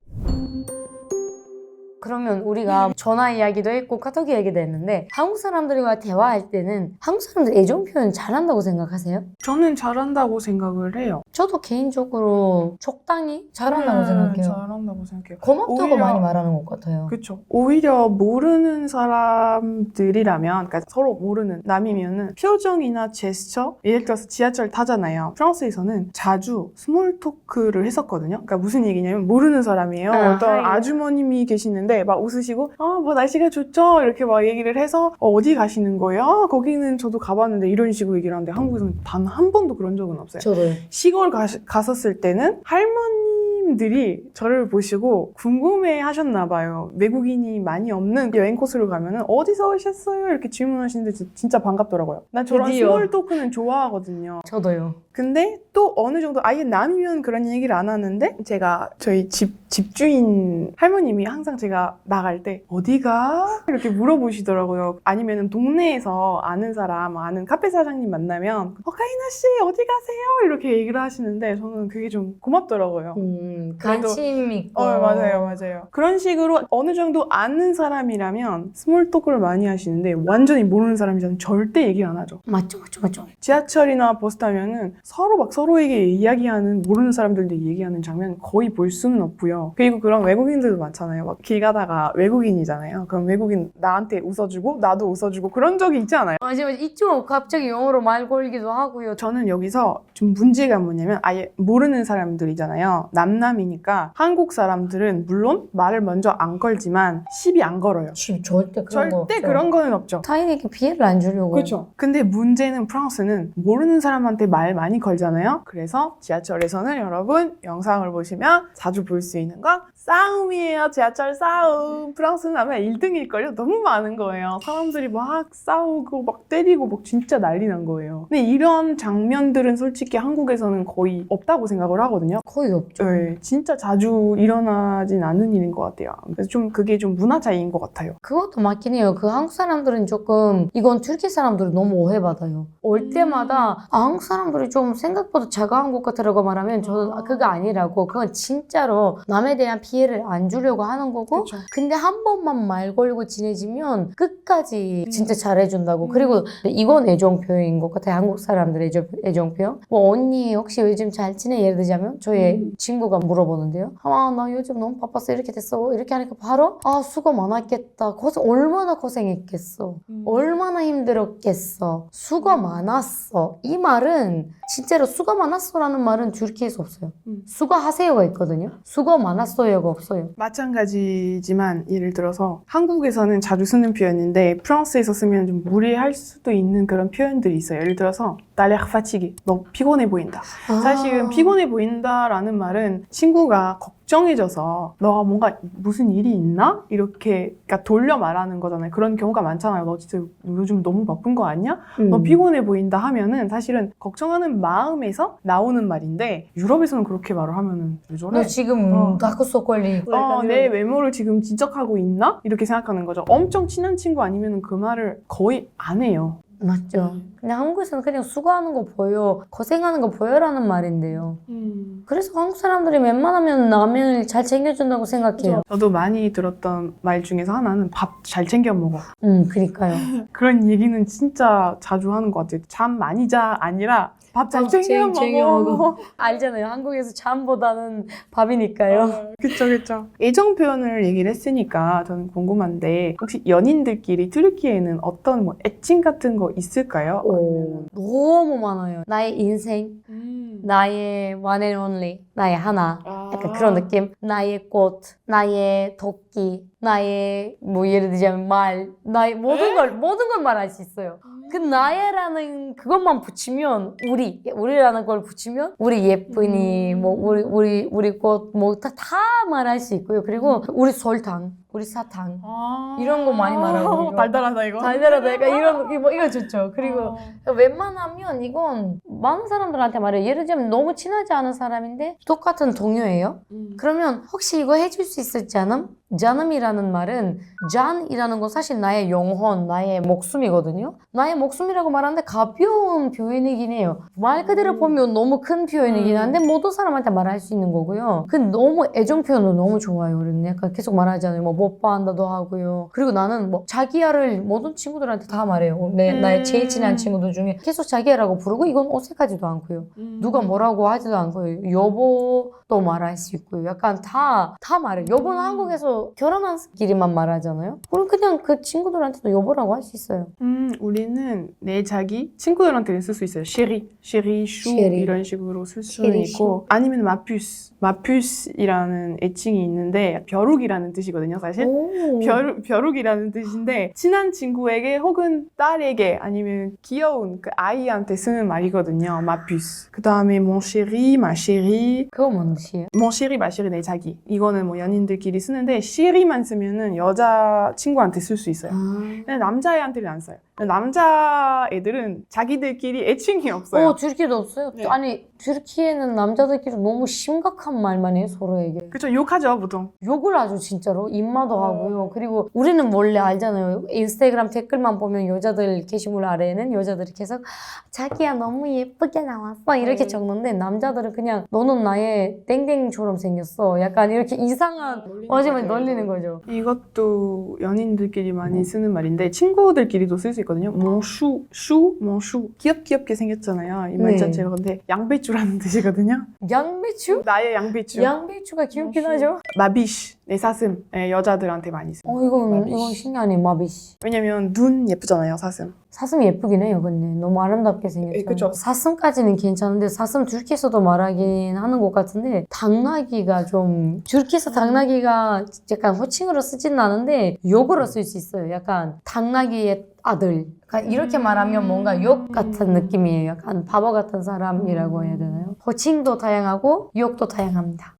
그러면 우리가 전화 이야기도 했고 카톡 이야기도 했는데 한국 사람들과 대화할 때는 한국 사람들 애정 표현 잘한다고 생각하세요? 저는 잘한다고 생각을 해요. 저도 개인적으로 적당히 잘한다고 생각해요. 잘한다고 생각해요. 고맙다고 오히려- 많이 말하는 것 같아요. 그렇죠. 오히려 모르는 사람들이라면, 그러니까 서로 모르는 남이면은 표정이나 제스처, 예를 들어서 지하철 타잖아요. 프랑스에서는 자주 스몰 토크를 했었거든요. 그러니까 무슨 얘기냐면 모르는 사람이에요. 어떤 아주머님이 계시는데 막 웃으시고, 뭐 날씨가 좋죠? 이렇게 막 얘기를 해서 어디 가시는 거예요? 거기는 저도 가봤는데 이런 식으로 얘기를 하는데 한국에서는 단 한 번도 그런 적은 없어요. 저도요. 시골 갔었을 때는 할머님들이 저를 보시고 궁금해 하셨나 봐요. 외국인이 많이 없는 여행 코스로 가면은 어디서 오셨어요? 이렇게 질문하시는데 진짜 반갑더라고요. 난 저런 드디어. 스몰 토크는 좋아하거든요. 저도요. 근데 또 어느 정도 아예 남이면 그런 얘기를 안 하는데 제가 저희 집주인 할머님이 항상 제가 나갈 때 어디가? 이렇게 물어보시더라고요. 아니면 동네에서 아는 사람, 아는 카페 사장님 만나면 가이나 씨 어디 가세요? 이렇게 얘기를 하시는데 저는 그게 좀 고맙더라고요. 관심 있고. 맞아요. 그런 식으로 어느 정도 아는 사람이라면 스몰 토크를 많이 하시는데 완전히 모르는 사람이라면 절대 얘기 안 하죠. 맞죠. 지하철이나 버스 타면은 서로 막 서로에게 이야기하는 모르는 사람들도 얘기하는 장면 거의 볼 수는 없고요. 그리고 그런 외국인들도 많잖아요. 막 길 가다가 외국인이잖아요. 그럼 외국인 나한테 웃어주고 나도 웃어주고 그런 적이 있지 않아요? 맞아. 이쪽 갑자기 영어로 말 걸기도 하고요. 저는 여기서 좀 문제가 뭐냐면 아예 모르는 사람들이잖아요. 남남이니까 한국 사람들은 물론 말을 먼저 안 걸지만 시비 안 걸어요. 절대 그런 거 절대 없죠. 그런 거는 없죠. 타인에게 피해를 안 주려고. 그렇죠. 근데 문제는 프랑스는 모르는 사람한테 말 많이 많이 걸잖아요. 그래서 지하철에서는 여러분 영상을 보시면 자주 볼 수 있는 건 싸움이에요. 지하철 싸움. 프랑스는 아마 1등일걸요? 너무 많은 거예요. 사람들이 막 싸우고 막 때리고 막 진짜 난리 난 거예요. 근데 이런 장면들은 솔직히 한국에서는 거의 없다고 생각을 하거든요. 거의 없죠. 네, 진짜 자주 일어나진 않은 일인 것 같아요. 그래서 좀 그게 좀 문화 차이인 것 같아요. 그것도 맞긴 해요. 그 한국 사람들은 조금 이건 튀르키 사람들은 너무 오해받아요. 올 때마다 한국 사람들이 좀 생각보다 차가운 것 같다라고 말하면 저는 그거 아니라고. 그건 진짜로 남에 대한 피해를 안 주려고 하는 거고 그쵸. 근데 한 번만 말 걸고 지내지면 끝까지 진짜 잘해준다고. 그리고 이건 애정 표현인 것 같아요. 한국 사람들의 애정 표현. 뭐 언니 혹시 요즘 잘 지내? 예를 들자면 저의 친구가 물어보는데요. 나 요즘 너무 바빴어. 이렇게 됐어. 이렇게 하니까 바로 수고 많았겠다. 얼마나 고생했겠어. 얼마나 힘들었겠어. 수고 많았어. 이 말은 진짜로 수고 많았어라는 말은 튀르키예에서 없어요. 수고하세요가 있거든요. 수고 많았어요가 없어요. 마찬가지지만 예를 들어서 한국에서는 자주 쓰는 표현인데 프랑스에서 쓰면 좀 무례할 수도 있는 그런 표현들이 있어요. 예를 들어서 t'as l'air fatigué. 너 피곤해 보인다. 사실은 피곤해 보인다라는 말은 친구가 걱정해져서 너가 뭔가 무슨 일이 있나? 이렇게 그러니까 돌려 말하는 거잖아요. 그런 경우가 많잖아요. 너 진짜 요즘 너무 바쁜 거 아니야? 너 피곤해 보인다 하면은 사실은 걱정하는 마음에서 나오는 말인데 유럽에서는 그렇게 말을 하면은 왜 저래? 너 지금 다크서클이 내 외모를 지금 지적하고 있나? 이렇게 생각하는 거죠. 엄청 친한 친구 아니면 그 말을 거의 안 해요. 맞죠. 근데 한국에서는 그냥 수고하는 거 보여, 고생하는 거 보여라는 말인데요. 그래서 한국 사람들이 웬만하면 남을 잘 챙겨준다고 생각해요. 저도 많이 들었던 말 중에서 하나는 밥 잘 챙겨 먹어. 그니까요. 그런 얘기는 진짜 자주 하는 것 같아요. 잠 많이 자 아니라 밥 잘 챙겨 먹어. 알잖아요. 한국에서 잠보다는 밥이니까요. 그쵸. 애정 표현을 얘기를 했으니까 저는 궁금한데 혹시 연인들끼리 튀르키예에는 어떤 뭐 애칭 같은 거 있을까요? 너무 많아요. 나의 인생, 나의 one and only, 나의 하나. 약간 그런 느낌. 나의 꽃, 나의 토끼, 나의 뭐 예를 들자면 말, 나의 모든 걸 말할 수 있어요. 그 나의라는 그것만 붙이면 우리라는 걸 붙이면 우리 예쁜이 뭐 우리 꽃 뭐 다 말할 수 있고요. 그리고 우리 설탕, 우리 사탕 이런 거 많이 말하고 달달하다 이거. 달달하다 약간 이런 이거 좋죠. 그리고 웬만하면 이건 많은 사람들한테 말해요. 예를 들자면 너무 친하지 않은 사람인데 똑같은 동료예요. 그러면 혹시 이거 해줄 수 있을지 않음? 잔음이라는 말은 잔이라는 건 사실 나의 영혼, 나의 목숨이거든요. 나의 목숨이라고 말하는데 가벼운 표현이긴 해요. 말 그대로 보면 너무 큰 표현이긴 한데 모든 사람한테 말할 수 있는 거고요. 그 너무 애정 표현도 너무 좋아요. 우리는 약간 계속 말하잖아요. 뭐 뽀뽀한다도 하고요. 그리고 나는 뭐 자기야를 모든 친구들한테 다 말해요. 나의 제일 친한 친구들 중에 계속 자기야라고 부르고 이건 어색하지도 않고요. 누가 뭐라고 하지도 않고요. 여보도 말할 수 있고요. 약간 다 말해요. 여보는 한국에서 결혼한 끼리만 말하잖아요. 그럼 그냥 그 친구들한테도 여보라고 할 수 있어요. 우리는 내 자기 친구들한테는 쓸 수 있어요. 쉐리, 슈 이런 식으로 쓸 수는 있고 아니면 마퓨스이라는 애칭이 있는데 벼룩이라는 뜻이거든요. 사실 벼룩이라는 뜻인데 친한 친구에게 혹은 딸에게 아니면 귀여운 그 아이한테 쓰는 말이거든요. 마퓨스. 그 다음에 mon chéri, ma chérie. 그거 뭔 뜻이에요? mon chéri, ma chérie 내 자기. 이거는 뭐 연인들끼리 쓰는데 ché리만 쓰면은 여자 친구한테 쓸 수 있어요. 근데 남자애한테는 안 써요. 남자애들은 자기들끼리 애칭이 없어요. 튀르키예도 없어요? 네. 아니 튀르키예는 남자들끼리 너무 심각한 말만 해요. 서로에게. 그쵸, 욕하죠 보통. 욕을 하죠 진짜로. 입마도 하고요. 그리고 우리는 원래 알잖아요. 인스타그램 댓글만 보면 여자들 게시물 아래에는 여자들이 계속 자기야 너무 예쁘게 나왔어 이렇게 적는데 남자들은 그냥 너는 나의 땡땡처럼 생겼어. 약간 이렇게 이상한 마지막에 놀리는 거죠. 이것도 연인들끼리 많이 쓰는 말인데 친구들끼리도 쓸 수 있거든요. mon chou. 귀엽게 생겼잖아요. 이 말 네. 자체가. 근데 양배추라는 뜻이거든요. 양배추? 나의 양배추. 양배추가 귀엽긴 하죠. 마비쉬, 내 사슴. 여자들한테 많이 써요. 이건 신기하네 마비씨. 왜냐면 눈 예쁘잖아요, 사슴. 사슴이 예쁘긴 해요, 근데. 너무 아름답게 생겼죠. 그쵸. 사슴까지는 괜찮은데, 사슴 tür키에서도 말하긴 하는 것 같은데, 당나귀가 좀, tür키에서 당나귀가 약간 호칭으로 쓰진 않은데, 욕으로 쓸 수 있어요. 약간, 당나귀의 아들. 약간 이렇게 말하면 뭔가 욕 같은 느낌이에요. 약간 바보 같은 사람이라고 해야 되나요? 호칭도 다양하고, 욕도 다양합니다.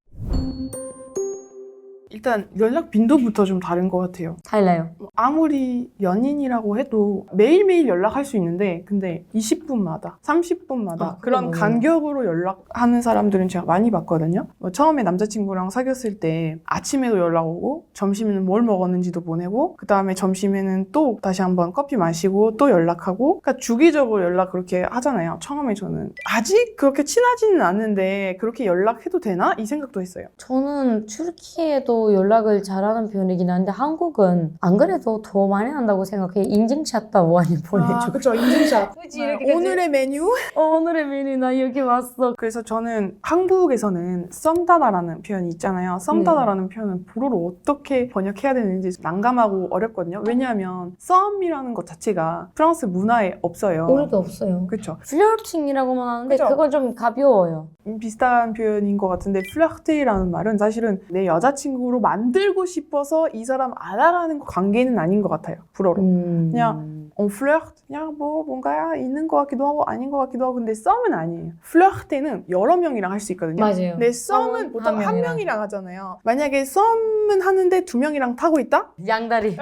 일단 연락 빈도부터 좀 다른 것 같아요. 달라요. 아무리 연인이라고 해도 매일매일 연락할 수 있는데 근데 20분마다 30분마다 아, 그런 그건 간격으로 연락하는 사람들은 제가 많이 봤거든요. 처음에 남자친구랑 사귀었을 때 아침에도 연락 오고 점심에는 뭘 먹었는지도 보내고 그 다음에 점심에는 또 다시 한번 커피 마시고 또 연락하고 그러니까 주기적으로 연락 그렇게 하잖아요. 처음에 저는 아직 그렇게 친하지는 않는데 그렇게 연락해도 되나? 이 생각도 했어요. 저는 튀르키예도 연락을 잘하는 편이긴 한데 한국은 안 그래도 더 많이 한다고 생각해. 인증샷도 많이 보내줘. 그쵸. 인증샷. 굳이 이렇게 오늘의 메뉴? 오늘의 메뉴 나 여기 왔어. 그래서 저는 한국에서는 썸타다라는 표현이 있잖아요. 썸타다라는 표현은 불어로 어떻게 번역해야 되는지 난감하고 어렵거든요. 왜냐하면 썸이라는 것 자체가 프랑스 문화에 없어요. 우리도 없어요. 그렇죠. 플러팅이라고만 하는데 그죠? 그건 좀 가벼워요. 비슷한 표현인 것 같은데 플라흐테라는 말은 사실은 내 여자친구로 만들고 싶어서 이 사람 알아가는 관계는 아닌 것 같아요. 불어로. 그냥 플러트? 그냥 뭐 뭔가 있는 것 같기도 하고 아닌 것 같기도 하고 근데 썸은 아니에요. 플러트는 여러 명이랑 할 수 있거든요. 맞아요. 근데 썸은 보통 한 명이랑. 명이랑 하잖아요. 만약에 썸은 하는데 두 명이랑 타고 있다? 양다리.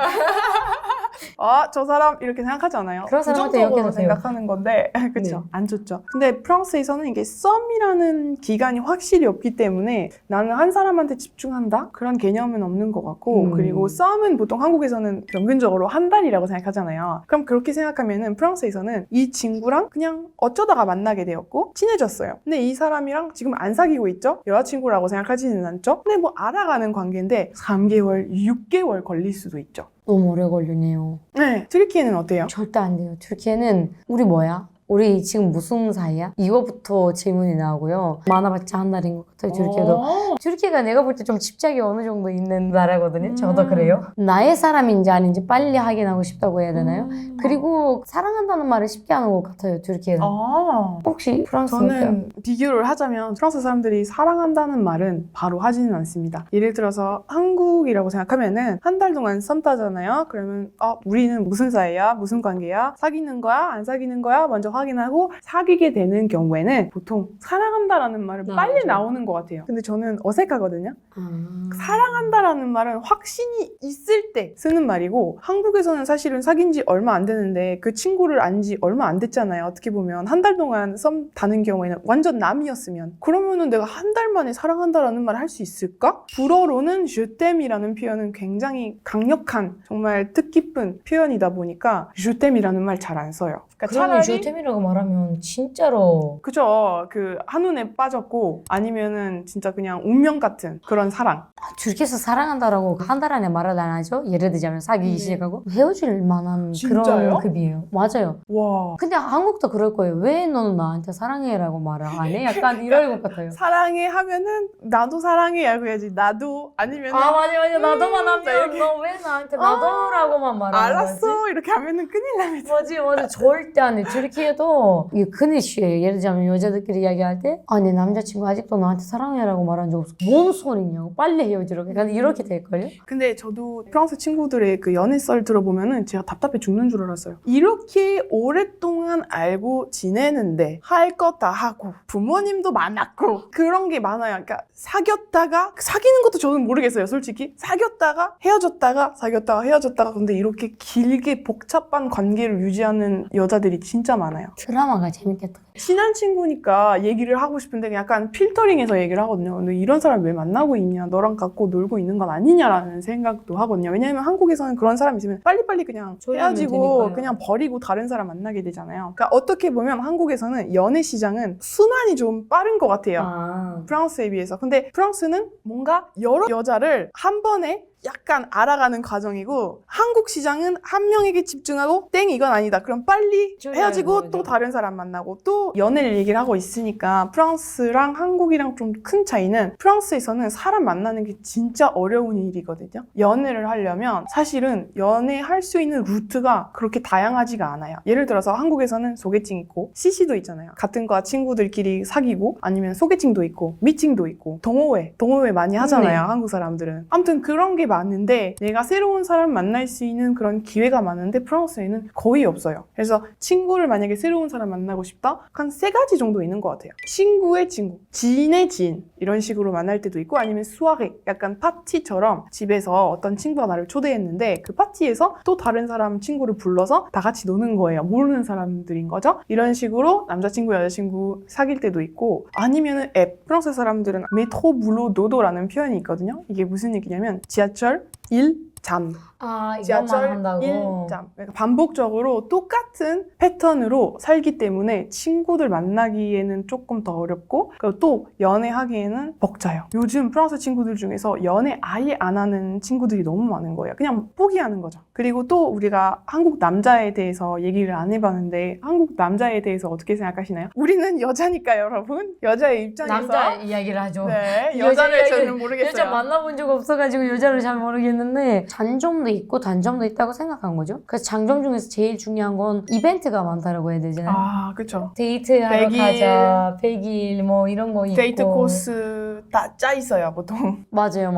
저 사람 이렇게 생각하지 않아요? 그런 사람한테 부정적으로 이렇게 생각하는 건데 그렇죠. 네. 안 좋죠. 근데 프랑스에서는 이게 썸이라는 기간이 확실히 없기 때문에 나는 한 사람한테 집중한다? 그런 개념은 없는 것 같고 그리고 썸은 보통 한국에서는 평균적으로 한 달이라고 생각하잖아요. 그럼 그렇게 생각하면은 프랑스에서는 이 친구랑 그냥 어쩌다가 만나게 되었고 친해졌어요. 근데 이 사람이랑 지금 안 사귀고 있죠? 여자친구라고 생각하지는 않죠? 근데 뭐 알아가는 관계인데 3개월, 6개월 걸릴 수도 있죠. 너무 오래 걸리네요. 네, 트리키에는 어때요? 절대 안 돼요. 튀르키예는 우리 뭐야? 우리 지금 무슨 사이야? 이거부터 질문이 나오고요. 많아봤자 한 달인 것 같아요, 튀르키예도. 튀르키예가 내가 볼 때 좀 집착이 어느 정도 있는 나라거든요. 저도 그래요. 나의 사람인지 아닌지 빨리 확인하고 싶다고 해야 되나요? 그리고 사랑한다는 말을 쉽게 하는 것 같아요, 튀르키예는. 혹시 프랑스 저는 비교를 하자면 프랑스 사람들이 사랑한다는 말은 바로 하지는 않습니다. 예를 들어서 한국이라고 생각하면은 한 달 동안 썸 타잖아요. 그러면 우리는 무슨 사이야? 무슨 관계야? 사귀는 거야? 안 사귀는 거야? 먼저 확인하고 사귀게 되는 경우에는 보통 사랑한다라는 말은 빨리 맞아. 나오는 것 같아요. 근데 저는 어색하거든요. 사랑한다라는 말은 확신이 있을 때 쓰는 말이고 한국에서는 사실은 사귄 지 얼마 안 되는데 그 친구를 안 지 얼마 안 됐잖아요. 어떻게 보면 한 달 동안 썸 타는 경우에는 완전 남이었으면 그러면은 내가 한 달 만에 사랑한다라는 말을 할 수 있을까? 불어로는 je t'aime이라는 표현은 굉장히 강력한 정말 뜻깊은 표현이다 보니까 je t'aime이라는 말 잘 안 써요. 그러니까 그러면 조템이라고 말하면 진짜로 그죠. 그 한눈에 빠졌고 아니면은 진짜 그냥 운명 같은 그런 사랑. 튀르키예에서 사랑한다라고 한 달 안에 말을 안 하죠? 예를 들자면 사귀기 시작하고 헤어질 만한 진짜요? 그런 급이에요. 맞아요. 와. 근데 한국도 그럴 거예요. 왜 너는 나한테 사랑해라고 말을 안 해? 약간 이럴 것 같아요. 사랑해 하면은 나도 사랑해라고 해야지. 나도 아니면은 맞아. 나도만 자, 이렇게. 하면 너 왜 나한테 나도라고만 말하는 거지? 알았어 이렇게 하면은 큰일 납니다. 맞아. 절대 안 해. 튀르키예도 이게 큰 이슈예요. 예를 들자면 여자들끼리 이야기할 때 내 남자친구 아직도 나한테 사랑해라고 말한 적 없어. 뭔 소리냐고. 빨리 헤어지라고. 약간 이렇게 될걸요? 근데 저도 프랑스 친구들의 그 연애 썰 들어보면은 제가 답답해 죽는 줄 알았어요. 이렇게 오랫동안 알고 지내는데 할 거 다 하고 부모님도 만났고 그런 게 많아요. 그러니까 사귀었다가 사귀는 것도 저는 모르겠어요. 솔직히 사귀었다가 헤어졌다가 사귀었다가 헤어졌다가 근데 이렇게 길게 복잡한 관계를 유지하는 여자들이 진짜 많아요. 드라마가 재밌겠다. 친한 친구니까 얘기를 하고 싶은데 약간 필터링해서 얘기를 하거든요. 근데 이런 사람 왜 만나고 있냐? 너랑 갖고 놀고 있는 건 아니냐라는 생각도 하거든요. 왜냐하면 한국에서는 그런 사람 있으면 빨리빨리 그냥 조용하면 헤어지고 되니까요. 그냥 버리고 다른 사람 만나게 되잖아요. 그러니까 어떻게 보면 한국에서는 연애 시장은 순환이 좀 빠른 것 같아요. 프랑스에 비해서. 근데 프랑스는 뭔가 여러 여자를 한 번에 약간 알아가는 과정이고 한국 시장은 한 명에게 집중하고 땡 이건 아니다. 그럼 빨리 헤어지고 맞아요. 또 다른 사람 만나고 또 연애를 얘기를 하고 있으니까 프랑스랑 한국이랑 좀 큰 차이는 프랑스에서는 사람 만나는 게 진짜 어려운 일이거든요. 연애를 하려면 사실은 연애할 수 있는 루트가 그렇게 다양하지가 않아요. 예를 들어서 한국에서는 소개팅 있고 CC도 있잖아요. 같은 과 친구들끼리 사귀고 아니면 소개팅도 있고 미팅도 있고 동호회 많이 하잖아요. 한국 사람들은. 아무튼 그런 게 많은데 내가 새로운 사람 만날 수 있는 그런 기회가 많은데 프랑스에는 거의 없어요. 그래서 친구를 만약에 새로운 사람 만나고 싶다? 한 3가지 정도 있는 것 같아요. 친구의 친구, 지인의 지인 이런 식으로 만날 때도 있고 아니면 수아레 약간 파티처럼 집에서 어떤 친구가 나를 초대했는데 그 파티에서 또 다른 사람 친구를 불러서 다 같이 노는 거예요. 모르는 사람들인 거죠. 이런 식으로 남자친구 여자친구 사귈 때도 있고 아니면은 앱 프랑스 사람들은 메트로 불로 도도라는 표현이 있거든요. 이게 무슨 얘기냐면 지하철 1잠 아, 이것만 지하철 한다고? 1잠. 그러니까 반복적으로 똑같은 패턴으로 살기 때문에 친구들 만나기에는 조금 더 어렵고 그리고 또 연애하기에는 벅차요. 요즘 프랑스 친구들 중에서 연애 아예 안 하는 친구들이 너무 많은 거예요. 그냥 포기하는 거죠. 그리고 또 우리가 한국 남자에 대해서 얘기를 안 해봤는데 한국 남자에 대해서 어떻게 생각하시나요? 우리는 여자니까 여러분. 여자의 입장에서 남자 이야기를 하죠. 네, 여자 여자를 이야기- 저는 모르겠어요. 여자 만나본 적 없어가지고 여자를 잘 모르겠는데 장점도 있고 단점도 있다고 생각한 거죠. 그래서 장점 중에서 제일 중요한 건 이벤트가 많다라고 해야 되잖아요. 아, 그쵸. 데이트하러 100일. 가자, 100일 뭐 이런 거 있고. 데이트 코스 다 짜 있어요, 보통. 맞아요.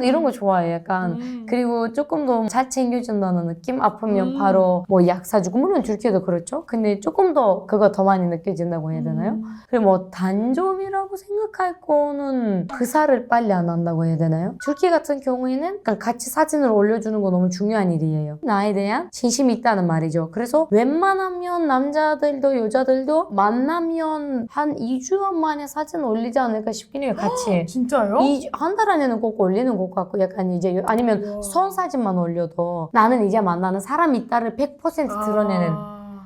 이런 거 좋아해요. 약간 그리고 조금 더 잘 챙겨준다는 느낌? 아프면 바로 뭐 약 사주고 물론 tür키에도 그렇죠. 근데 조금 더 그거 더 많이 느껴진다고 해야 되나요? 그리고 뭐 단점이라고 생각할 거는 그사를 빨리 안 한다고 해야 되나요? tür키 같은 경우에는 그냥 같이 사진을 올려주는 거 너무 중요한 일이에요. 나에 대한 진심이 있다는 말이죠. 그래서 웬만하면 남자들도 여자들도 만나면 한 2주 만에 사진 올리지 않을까 싶긴 해요. 같이. 진짜요? 한 달 안에는 꼭 올리는 것 같고 약간 이제 아니면 우와. 선 사진만 올려도 나는 이제 만나는 사람 있다를 100% 드러내는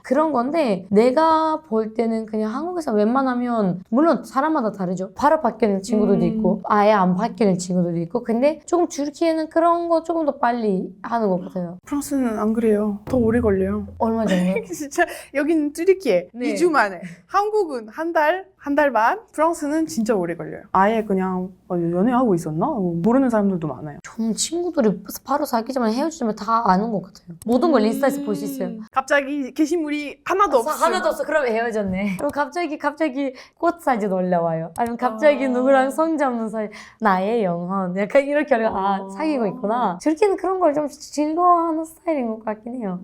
그런 건데 내가 볼 때는 그냥 한국에서 웬만하면 물론 사람마다 다르죠. 바로 바뀌는 친구들도 있고 아예 안 바뀌는 친구들도 있고 근데 조금 튀르키예는 그런 거 조금 더 빨리 하는 것 같아요. 프랑스는 안 그래요. 더 오래 걸려요. 얼마 정도? 진짜 여기는 튀르키예 네. 2주 만에. 한국은 한 달 반. 프랑스는 진짜 오래 걸려요. 아예 그냥 연애하고 있었나? 모르는 사람들도 많아요. 저는 친구들이 바로 사귀자마자 헤어지자면 다 아는 것 같아요. 모든 걸 인스타에서 볼 수 있어요. 갑자기 게시물이 하나도 없어요. 하나도 없어. 그럼 헤어졌네. 그럼 갑자기 꽃 사진 올라와요. 아니면 갑자기 아. 누구랑 손 잡는 사진. 나의 영혼. 약간 이렇게 하면 아 사귀고 있구나. 저렇게는 그런 걸 좀 즐거워하는 스타일인 것 같긴 해요.